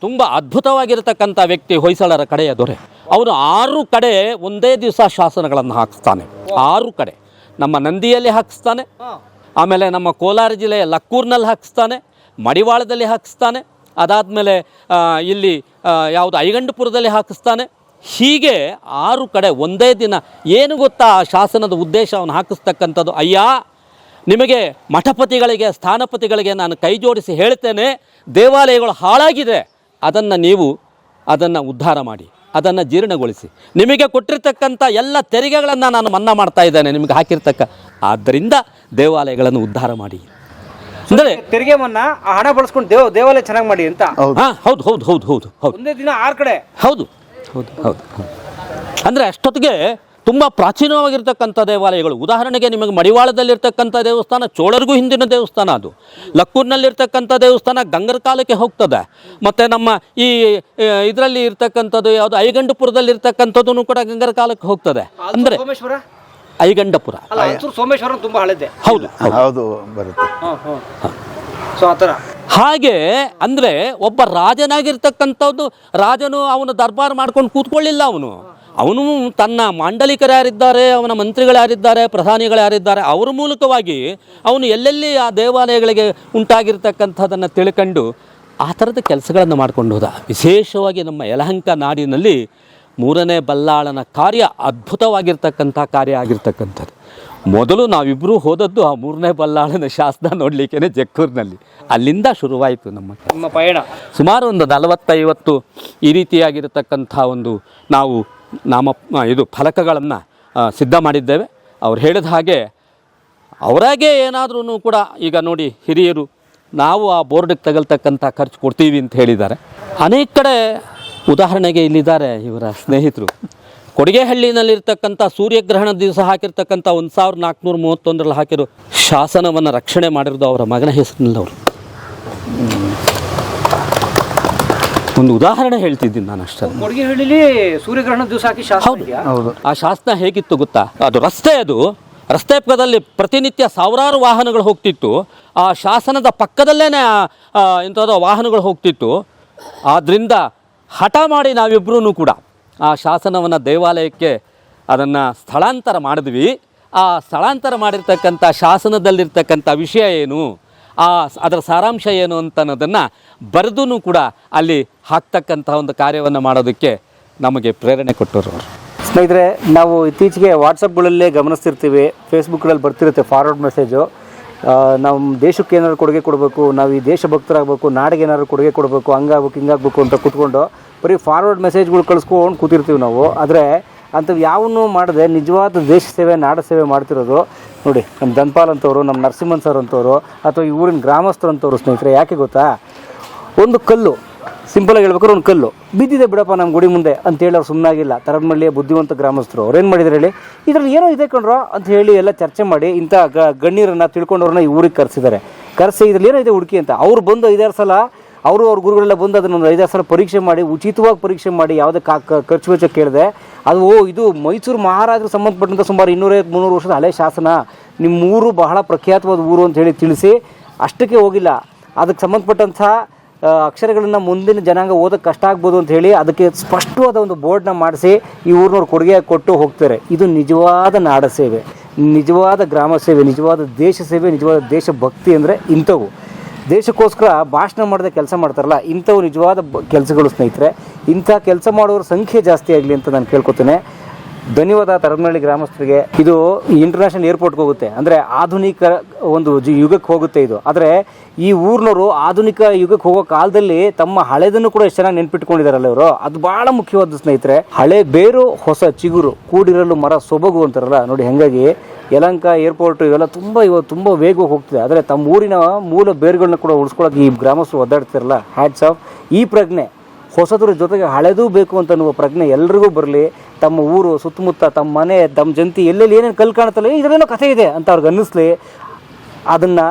ತುಂಬ ಅದ್ಭುತವಾಗಿರತಕ್ಕಂಥ ವ್ಯಕ್ತಿ, ಹೊಯ್ಸಳರ ಕಡೆಯ ದೊರೆ. ಅವನು 6 ಕಡೆ ಒಂದೇ ದಿವಸ ಶಾಸನಗಳನ್ನು ಹಾಕಿಸ್ತಾನೆ. 6 ಕಡೆ ನಮ್ಮ ನಂದಿಯಲ್ಲಿ ಹಾಕಿಸ್ತಾನೆ, ಆಮೇಲೆ ನಮ್ಮ ಕೋಲಾರ ಜಿಲ್ಲೆಯ ಲಕ್ಕೂರಿನಲ್ಲಿ ಹಾಕಿಸ್ತಾನೆ, ಮಡಿವಾಳದಲ್ಲಿ ಹಾಕಿಸ್ತಾನೆ, ಅದಾದಮೇಲೆ ಇಲ್ಲಿ ಯಾವುದು ಐಗಂಡಪುರದಲ್ಲಿ ಹಾಕಿಸ್ತಾನೆ. ಹೀಗೆ 6 ಕಡೆ ಒಂದೇ ದಿನ. ಏನು ಗೊತ್ತಾ ಆ ಶಾಸನದ ಉದ್ದೇಶ ಅವನು ಹಾಕಿಸ್ತಕ್ಕಂಥದ್ದು? ಅಯ್ಯ, ನಿಮಗೆ ಮಠಪತಿಗಳಿಗೆ, ಸ್ಥಾನಪತಿಗಳಿಗೆ ನಾನು ಕೈ ಜೋಡಿಸಿ ಹೇಳ್ತೇನೆ, ದೇವಾಲಯಗಳು ಹಾಳಾಗಿದೆ, ಅದನ್ನು ಉದ್ಧಾರ ಮಾಡಿ, ಅದನ್ನು ಜೀರ್ಣಗೊಳಿಸಿ, ನಿಮಗೆ ಕೊಟ್ಟಿರ್ತಕ್ಕಂಥ ಎಲ್ಲ ತೆರಿಗೆಗಳನ್ನು ನಾನು ಮನ್ನಾ ಮಾಡ್ತಾ ಇದ್ದೇನೆ ನಿಮಗೆ ಆದ್ದರಿಂದ ದೇವಾಲಯಗಳನ್ನು ಉದ್ಧಾರ ಮಾಡಿ ಅಂದರೆ ತೆರಿಗೆ ಮನ್ನಾ, ಹಣ ಬಳಸ್ಕೊಂಡು ದೇವಾಲಯ ಚೆನ್ನಾಗಿ ಮಾಡಿ ಅಂತ. ಹೌದು ಹೌದು ಹೌದು ಹೌದು ಹೌದು ಒಂದೇ ದಿನ 6 ಕಡೆ. ಹೌದು ಹೌದು ಹೌದು ಅಂದರೆ ಅಷ್ಟೊತ್ತಿಗೆ ತುಂಬ ಪ್ರಾಚೀನವಾಗಿರ್ತಕ್ಕಂಥ ದೇವಾಲಯಗಳು. ಉದಾಹರಣೆಗೆ ನಿಮಗೆ ಮಡಿವಾಳದಲ್ಲಿರ್ತಕ್ಕಂಥ ದೇವಸ್ಥಾನ ಚೋಳರಿಗೂ ಹಿಂದಿನ ದೇವಸ್ಥಾನ. ಅದು ಲಕ್ಕೂರಿನಲ್ಲಿರ್ತಕ್ಕಂಥ ದೇವಸ್ಥಾನ ಗಂಗರ ಕಾಲಕ್ಕೆ ಹೋಗ್ತದೆ. ಮತ್ತು ನಮ್ಮ ಈ ಇದರಲ್ಲಿ ಇರ್ತಕ್ಕಂಥದ್ದು ಯಾವುದು ಐಗಂಡಪುರದಲ್ಲಿರ್ತಕ್ಕಂಥದ್ದು ಕೂಡ ಗಂಗರ ಕಾಲಕ್ಕೆ ಹೋಗ್ತದೆ. ಅಂದರೆ ಐಗಂಡಪುರ, ಸೋಮೇಶ್ವರ ತುಂಬ ಹಳೆದೆ. ಹೌದು ಹೌದು ಬರುತ್ತೆ. ಸೊ ಆ ಥರ ಹಾಗೆ ಅಂದರೆ ಒಬ್ಬ ರಾಜನಾಗಿರ್ತಕ್ಕಂಥದ್ದು, ರಾಜನು ಅವನು ದರ್ಬಾರ್ ಮಾಡ್ಕೊಂಡು ಕೂತ್ಕೊಳ್ಳಿಲ್ಲ. ಅವನು ತನ್ನ ಮಾಂಡಲಿಕರು ಯಾರಿದ್ದಾರೆ, ಅವನ ಮಂತ್ರಿಗಳು ಯಾರಿದ್ದಾರೆ, ಪ್ರಧಾನಿಗಳು ಯಾರಿದ್ದಾರೆ, ಅವರ ಮೂಲಕವಾಗಿ ಅವನು ಎಲ್ಲೆಲ್ಲಿ ಆ ದೇವಾಲಯಗಳಿಗೆ ಉಂಟಾಗಿರ್ತಕ್ಕಂಥದ್ದನ್ನು ತಿಳ್ಕೊಂಡು ಆ ಥರದ ಕೆಲಸಗಳನ್ನು ಮಾಡಿಕೊಂಡು ಹೋದ. ವಿಶೇಷವಾಗಿ ನಮ್ಮ ಯಲಹಂಕ ನಾಡಿನಲ್ಲಿ 3ನೇ ಬಲ್ಲಾಳನ ಕಾರ್ಯ ಅದ್ಭುತವಾಗಿರ್ತಕ್ಕಂಥ ಕಾರ್ಯ ಆಗಿರ್ತಕ್ಕಂಥದ್ದು. ಮೊದಲು ನಾವಿಬ್ಬರೂ ಹೋದದ್ದು ಆ 3ನೇ ಬಲ್ಲಾಳನ ಶಾಸನ ನೋಡಲಿಕ್ಕೆ ಜಕ್ಕೂರಿನಲ್ಲಿ. ಅಲ್ಲಿಂದ ಶುರುವಾಯಿತು ನಮ್ಮ ಪಯಣ. ಸುಮಾರು ಒಂದು 40-50 ಈ ರೀತಿಯಾಗಿರತಕ್ಕಂಥ ಒಂದು ನಾವು ಫಲಕಗಳನ್ನು ಸಿದ್ಧ ಮಾಡಿದ್ದೇವೆ. ಅವ್ರು ಹೇಳಿದ ಹಾಗೆ ಅವರಾಗೆ ಏನಾದ್ರೂ ಕೂಡ ಈಗ ನೋಡಿ ಹಿರಿಯರು ನಾವು ಆ ಬೋರ್ಡಿಗೆ ತಗಲ್ತಕ್ಕಂಥ ಖರ್ಚು ಕೊಡ್ತೀವಿ ಅಂತ ಹೇಳಿದ್ದಾರೆ. ಅನೇಕ ಕಡೆ ಉದಾಹರಣೆಗೆ ಇಲ್ಲಿದ್ದಾರೆ ಇವರ ಸ್ನೇಹಿತರು, ಕೊಡಿಗೆಹಳ್ಳಿನಲ್ಲಿರ್ತಕ್ಕಂಥ ಸೂರ್ಯಗ್ರಹಣ ದಿವಸ ಹಾಕಿರ್ತಕ್ಕಂಥ 1431 ಹಾಕಿರೋ ಶಾಸನವನ್ನು ರಕ್ಷಣೆ ಮಾಡಿರೋದು ಅವರ ಮಗನ ಹೆಸರಿನಲ್ಲಿ. ಅವರು ಒಂದು ಉದಾಹರಣೆ ಹೇಳ್ತಿದ್ದೀನಿ ನಾನು ಅಷ್ಟೇ. ಕೊಡಿಗೆಹಳ್ಳಿಲಿ ಸೂರ್ಯಗ್ರಹಣ ದಿವಸ ಹಾಕಿ ಹೌದು. ಆ ಶಾಸನ ಹೇಗಿತ್ತು ಗೊತ್ತಾ? ಅದು ರಸ್ತೆ ಪಕ್ಕದಲ್ಲಿ ಪ್ರತಿನಿತ್ಯ ಸಾವಿರಾರು ವಾಹನಗಳು ಹೋಗ್ತಿತ್ತು. ಆ ಶಾಸನದ ಪಕ್ಕದಲ್ಲೇ ಇಂಥದ್ದು ವಾಹನಗಳು ಹೋಗ್ತಿತ್ತು. ಆದ್ದರಿಂದ ಹಠ ಮಾಡಿ ನಾವಿಬ್ಬರೂ ಕೂಡ ಆ ಶಾಸನವನ್ನು ದೇವಾಲಯಕ್ಕೆ ಅದನ್ನು ಸ್ಥಳಾಂತರ ಮಾಡಿದ್ವಿ. ಆ ಸ್ಥಳಾಂತರ ಮಾಡಿರ್ತಕ್ಕಂಥ ಶಾಸನದಲ್ಲಿರ್ತಕ್ಕಂಥ ವಿಷಯ ಏನು, ಅದರ ಸಾರಾಂಶ ಏನು ಅಂತ ಅನ್ನೋದನ್ನು ಬರೆದೂ ಕೂಡ ಅಲ್ಲಿ ಹಾಕ್ತಕ್ಕಂಥ ಒಂದು ಕಾರ್ಯವನ್ನು ಮಾಡೋದಕ್ಕೆ ನಮಗೆ ಪ್ರೇರಣೆ ಕೊಟ್ಟರು ಅವರು. ಸ್ನೇಹಿತರೆ, ನಾವು ಇತ್ತೀಚೆಗೆ ವಾಟ್ಸಪ್ಗಳಲ್ಲೇ ಗಮನಿಸ್ತಿರ್ತೀವಿ, ಫೇಸ್ಬುಕ್ಗಳಲ್ಲಿ ಬರ್ತಿರುತ್ತೆ ಫಾರ್ವರ್ಡ್ ಮೆಸೇಜು. ನಮ್ಮ ದೇಶಕ್ಕೆ ಏನಾದ್ರು ಕೊಡುಗೆ ಕೊಡಬೇಕು, ನಾವು ಈ ದೇಶಭಕ್ತರಾಗಬೇಕು, ನಾಡಿಗೆ ಏನಾದ್ರು ಕೊಡುಗೆ ಕೊಡಬೇಕು, ಹಂಗಾಗಬೇಕು ಹಿಂಗಾಗಬೇಕು ಅಂತ ಕೂತ್ಕೊಂಡು ಬರೀ ಫಾರ್ವರ್ಡ್ ಮೆಸೇಜ್ಗಳು ಕಳಿಸ್ಕೊಂಡು ಕೂತಿರ್ತೀವಿ ನಾವು. ಆದರೆ ಅಂಥವು ಯಾವನ್ನೂ ಮಾಡದೆ ನಿಜವಾದ ದೇಶ ಸೇವೆ, ನಾಡ ಸೇವೆ ಮಾಡ್ತಿರೋದು ನೋಡಿ ನಮ್ಮ ಧನ್ಪಾಲ್ ಅಂತವರು, ನಮ್ಮ ನರಸಿಂಹನ್ ಸರ್ ಅಂತವರು, ಅಥವಾ ಈ ಊರಿನ ಗ್ರಾಮಸ್ಥರು ಅಂತವರು. ಸ್ನೇಹಿತರೆ, ಯಾಕೆ ಗೊತ್ತಾ? ಒಂದು ಕಲ್ಲು, ಸಿಂಪಲಾಗಿ ಹೇಳ್ಬೇಕಾದ್ರೆ ಒಂದು ಕಲ್ಲು ಬಿದ್ದಿದೆ ಬಿಡಪ್ಪ ನಮ್ಮ ಗುಡಿ ಮುಂದೆ ಅಂತೇಳಿ ಅವ್ರು ಸುಮ್ಮನಾಗಿಲ್ಲ. ತರದಮಳ್ಳಿಯ ಬುದ್ಧಿವಂತ ಗ್ರಾಮಸ್ಥರು ಅವ್ರು ಏನು ಮಾಡಿದ್ರು ಹೇಳಿ, ಇದರಲ್ಲಿ ಏನೋ ಇದೆ ಕಣ್ರೋ ಅಂತ ಹೇಳಿ ಎಲ್ಲ ಚರ್ಚೆ ಮಾಡಿ ಇಂಥ ಗಣ್ಯರನ್ನು ತಿಳ್ಕೊಂಡವ್ರನ್ನ ಈ ಊರಿಗೆ ಕರೆಸಿ ಇದರಲ್ಲಿ ಏನೋ ಇದೆ ಹುಡುಕಿ ಅಂತ. ಅವ್ರು ಬಂದು 5-6 ಸಲ ಅವ್ರ ಗುರುಗಳೆಲ್ಲ ಬಂದು ಅದನ್ನೊಂದು 5-6 ಸಲ ಪರೀಕ್ಷೆ ಮಾಡಿ, ಉಚಿತವಾಗಿ ಪರೀಕ್ಷೆ ಮಾಡಿ, ಯಾವುದೇ ಖರ್ಚು ವೆಚ್ಚ ಕೇಳಿದೆ. ಅದು ಇದು ಮೈಸೂರು ಮಹಾರಾಜರು ಸಂಬಂಧಪಟ್ಟಂಥ ಸುಮಾರು 200-300 ವರ್ಷದ ಹಳೆ ಶಾಸನ, ನಿಮ್ಮ ಊರು ಬಹಳ ಪ್ರಖ್ಯಾತವಾದ ಊರು ಅಂತ ಹೇಳಿ ತಿಳಿಸಿ ಅಷ್ಟಕ್ಕೆ ಹೋಗಿಲ್ಲ. ಅದಕ್ಕೆ ಸಂಬಂಧಪಟ್ಟಂಥ ಅಕ್ಷರಗಳನ್ನು ಮುಂದಿನ ಜನಾಂಗ ಓದೋಕ್ಕೆ ಕಷ್ಟ ಆಗ್ಬೋದು ಅಂತ ಹೇಳಿ ಅದಕ್ಕೆ ಸ್ಪಷ್ಟವಾದ ಒಂದು ಬೋರ್ಡ್ನ ಮಾಡಿಸಿ ಈ ಊರಿನವ್ರು ಕೊಡುಗೆಯಾಗಿ ಕೊಟ್ಟು ಹೋಗ್ತಾರೆ. ಇದು ನಿಜವಾದ ನಾಡ ಸೇವೆ, ನಿಜವಾದ ಗ್ರಾಮ ಸೇವೆ, ನಿಜವಾದ ದೇಶ ಸೇವೆ, ನಿಜವಾದ ದೇಶಭಕ್ತಿ ಅಂದರೆ ಇಂಥವು. ದೇಶಕ್ಕೋಸ್ಕರ ಭಾಷಣ ಮಾಡದೆ ಕೆಲಸ ಮಾಡ್ತಾರಲ್ಲ, ಇಂಥವು ನಿಜವಾದ ಕೆಲಸಗಳು. ಸ್ನೇಹಿತರೆ, ಇಂಥ ಕೆಲಸ ಮಾಡೋರ ಸಂಖ್ಯೆ ಜಾಸ್ತಿ ಆಗಲಿ ಅಂತ ನಾನು ಕೇಳ್ಕೊತೇನೆ. ಧನ್ಯವಾದ ತರದಮಳ್ಳಿ ಗ್ರಾಮಸ್ಥರಿಗೆ. ಇದು ಇಂಟರ್ನ್ಯಾಷನಲ್ ಏರ್ಪೋರ್ಟ್ಗೆ ಹೋಗುತ್ತೆ, ಅಂದರೆ ಆಧುನಿಕ ಒಂದು ಯುಗಕ್ಕೆ ಹೋಗುತ್ತೆ ಇದು. ಆದರೆ ಈ ಊರಿನವರು ಆಧುನಿಕ ಯುಗಕ್ಕೆ ಹೋಗೋ ಕಾಲದಲ್ಲಿ ತಮ್ಮ ಹಳೆದನ್ನು ಕೂಡ ಎಷ್ಟು ಚೆನ್ನಾಗಿ ನೆನ್ಪಿಟ್ಕೊಂಡಿದ್ದಾರಲ್ಲ ಇವರು, ಅದು ಭಾಳ ಮುಖ್ಯವಾದ ಸ್ನೇಹಿತರೆ. ಹಳೆ ಬೇರು ಹೊಸ ಚಿಗುರು ಕೂಡಿರಲು ಮರ ಸೊಬಗು ಅಂತಾರಲ್ಲ ನೋಡಿ. ಹಾಗಾಗಿ ಯಲಹಂಕ ಏರ್ಪೋರ್ಟ್ ಇವೆಲ್ಲ ಇವತ್ತು ತುಂಬ ವೇಗವಾಗಿ ಹೋಗ್ತಿದೆ. ಆದರೆ ತಮ್ಮ ಊರಿನ ಮೂಲ ಬೇರುಗಳನ್ನ ಕೂಡ ಉಳಿಸ್ಕೊಳ್ಳೋಕೆ ಈ ಗ್ರಾಮಸ್ಥರು ಒದ್ದಾಡ್ತಿರಲ್ಲ, ಹ್ಯಾಟ್ಸ್ ಆಫ್. ಈ ಪ್ರಜ್ಞೆ ಹೊಸದ್ರ ಜೊತೆಗೆ ಹಳೆದೂ ಬೇಕು ಅಂತ ಅನ್ನುವ ಪ್ರಜ್ಞೆ ಎಲ್ರಿಗೂ ಬರಲಿ. ತಮ್ಮ ಊರು ಸುತ್ತಮುತ್ತ, ತಮ್ಮ ಮನೆ, ತಮ್ಮ ಜಂತಿ ಎಲ್ಲೆಲ್ಲಿ ಏನೇನು ಕಲ್ಲು ಕಾಣುತ್ತಲ್ಲ, ಇದರಲ್ಲೇನೋ ಕಥೆ ಇದೆ ಅಂತ ಅವ್ರಿಗೆ ಅನ್ನಿಸ್ಲಿ. ಅದನ್ನು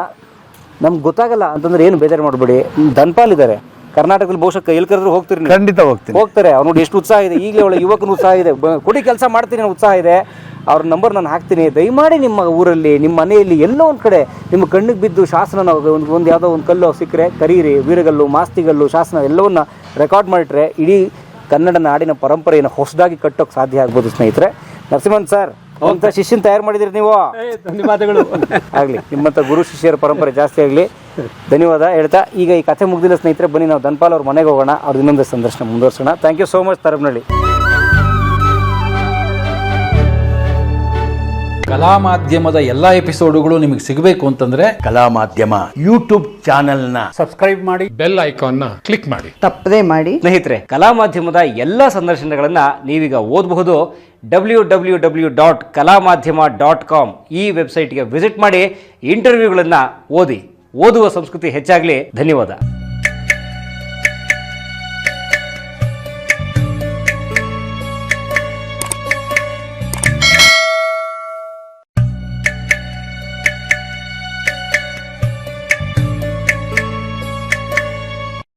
ನಮ್ಗೆ ಗೊತ್ತಾಗಲ್ಲ ಅಂತಂದ್ರೆ ಏನು ಬೇಜಾರು ಮಾಡಬೇಡಿ. ಧನ್ಪಾಲ್ ಇದ್ದಾರೆ ಕರ್ನಾಟಕದಲ್ಲಿ, ಬಹುಶಃ ಎಲ್ಲಿ ಕರೆದ್ರು ಹೋಗ್ತೀರಿ, ಖಂಡಿತ ಹೋಗ್ತಾರೆ. ಅವ್ರು ನೋಡಿ ಎಷ್ಟು ಉತ್ಸಾಹ ಇದೆ. ಈಗಲೇ ಒಳ್ಳೆ ಯುವಕನ ಉತ್ಸಾಹ ಇದೆ, ಕೊಡಿ ಕೆಲಸ ಮಾಡ್ತೀನಿ ಅನ್ನೋ ಉತ್ಸಾಹ ಇದೆ. ಅವ್ರ ನಂಬರ್ ನಾನು ಹಾಕ್ತೀನಿ. ದಯಮಾಡಿ ನಿಮ್ಮ ಊರಲ್ಲಿ, ನಿಮ್ಮ ಮನೆಯಲ್ಲಿ ಎಲ್ಲೋ ಒಂದು ಕಡೆ ನಿಮ್ಮ ಕಣ್ಣಿಗೆ ಬಿದ್ದು ಶಾಸನ ಒಂದು ಯಾವುದೋ ಒಂದು ಕಲ್ಲು ಸಿಕ್ಕರೆ ಕರೀರಿ. ವೀರಗಲ್ಲು, ಮಾಸ್ತಿಗಲ್ಲು, ಶಾಸನ ಎಲ್ಲವನ್ನ ರೆಕಾರ್ಡ್ ಮಾಡಿಟ್ರೆ ಇಡೀ ಕನ್ನಡ ನಾಡಿನ ಪರಂಪರೆಯನ್ನು ಹೊಸದಾಗಿ ಕಟ್ಟೋಕೆ ಸಾಧ್ಯ ಆಗ್ಬೋದು. ಸ್ನೇಹಿತರೆ, ನರಸಿಂಹನ್ ಸರ್ ಅಂತ ಶಿಷ್ಯನ ತಯಾರು ಮಾಡಿದಿರಿ ನೀವು, ಧನ್ಯವಾದಗಳು. ಆಗಲಿ, ನಿಮ್ಮಂಥ ಗುರು ಶಿಷ್ಯರ ಪರಂಪರೆ ಜಾಸ್ತಿ ಆಗಲಿ. ಧನ್ಯವಾದ ಹೇಳ್ತಾ ಈಗ ಈ ಕಥೆ ಮುಗ್ದಿಲ್ಲ ಸ್ನೇಹಿತರೆ, ಬನ್ನಿ ನಾವು ಧನ್ಪಾಲ್ ಅವ್ರ ಮನೆಗೆ ಹೋಗೋಣ, ಅವ್ರ ಇನ್ನೊಂದು ಸಂದರ್ಶನ ಮುಂದುವರ್ಸೋಣ. ಥ್ಯಾಂಕ್ ಯು ಸೋ ಮಚ್ ತರದಮಳ್ಳಿ. ಕಲಾ ಮಾಧ್ಯಮದ ಎಲ್ಲಾ ಎಪಿಸೋಡುಗಳು ನಿಮಗೆ ಸಿಗಬೇಕು ಅಂತಂದ್ರೆ ಕಲಾ ಮಾಧ್ಯಮ ಯೂಟ್ಯೂಬ್ ಚಾನೆಲ್ನ ಸಬ್ಸ್ಕ್ರೈಬ್ ಮಾಡಿ, ಬೆಲ್ ಐಕಾನ್ನ ಕ್ಲಿಕ್ ಮಾಡಿ, ತಪ್ಪದೇ ಮಾಡಿ. ಸ್ನೇಹಿತರೆ, ಕಲಾ ಮಾಧ್ಯಮದ ಎಲ್ಲ ಸಂದರ್ಶನಗಳನ್ನು ನೀವೀಗ ಓದಬಹುದು. www.kalamadhyama.com ಈ ವೆಬ್ಸೈಟ್ಗೆ ವಿಸಿಟ್ ಮಾಡಿ ಇಂಟರ್ವ್ಯೂಗಳನ್ನು ಓದಿ. ಓದುವ ಸಂಸ್ಕೃತಿ ಹೆಚ್ಚಾಗಲಿ. ಧನ್ಯವಾದ.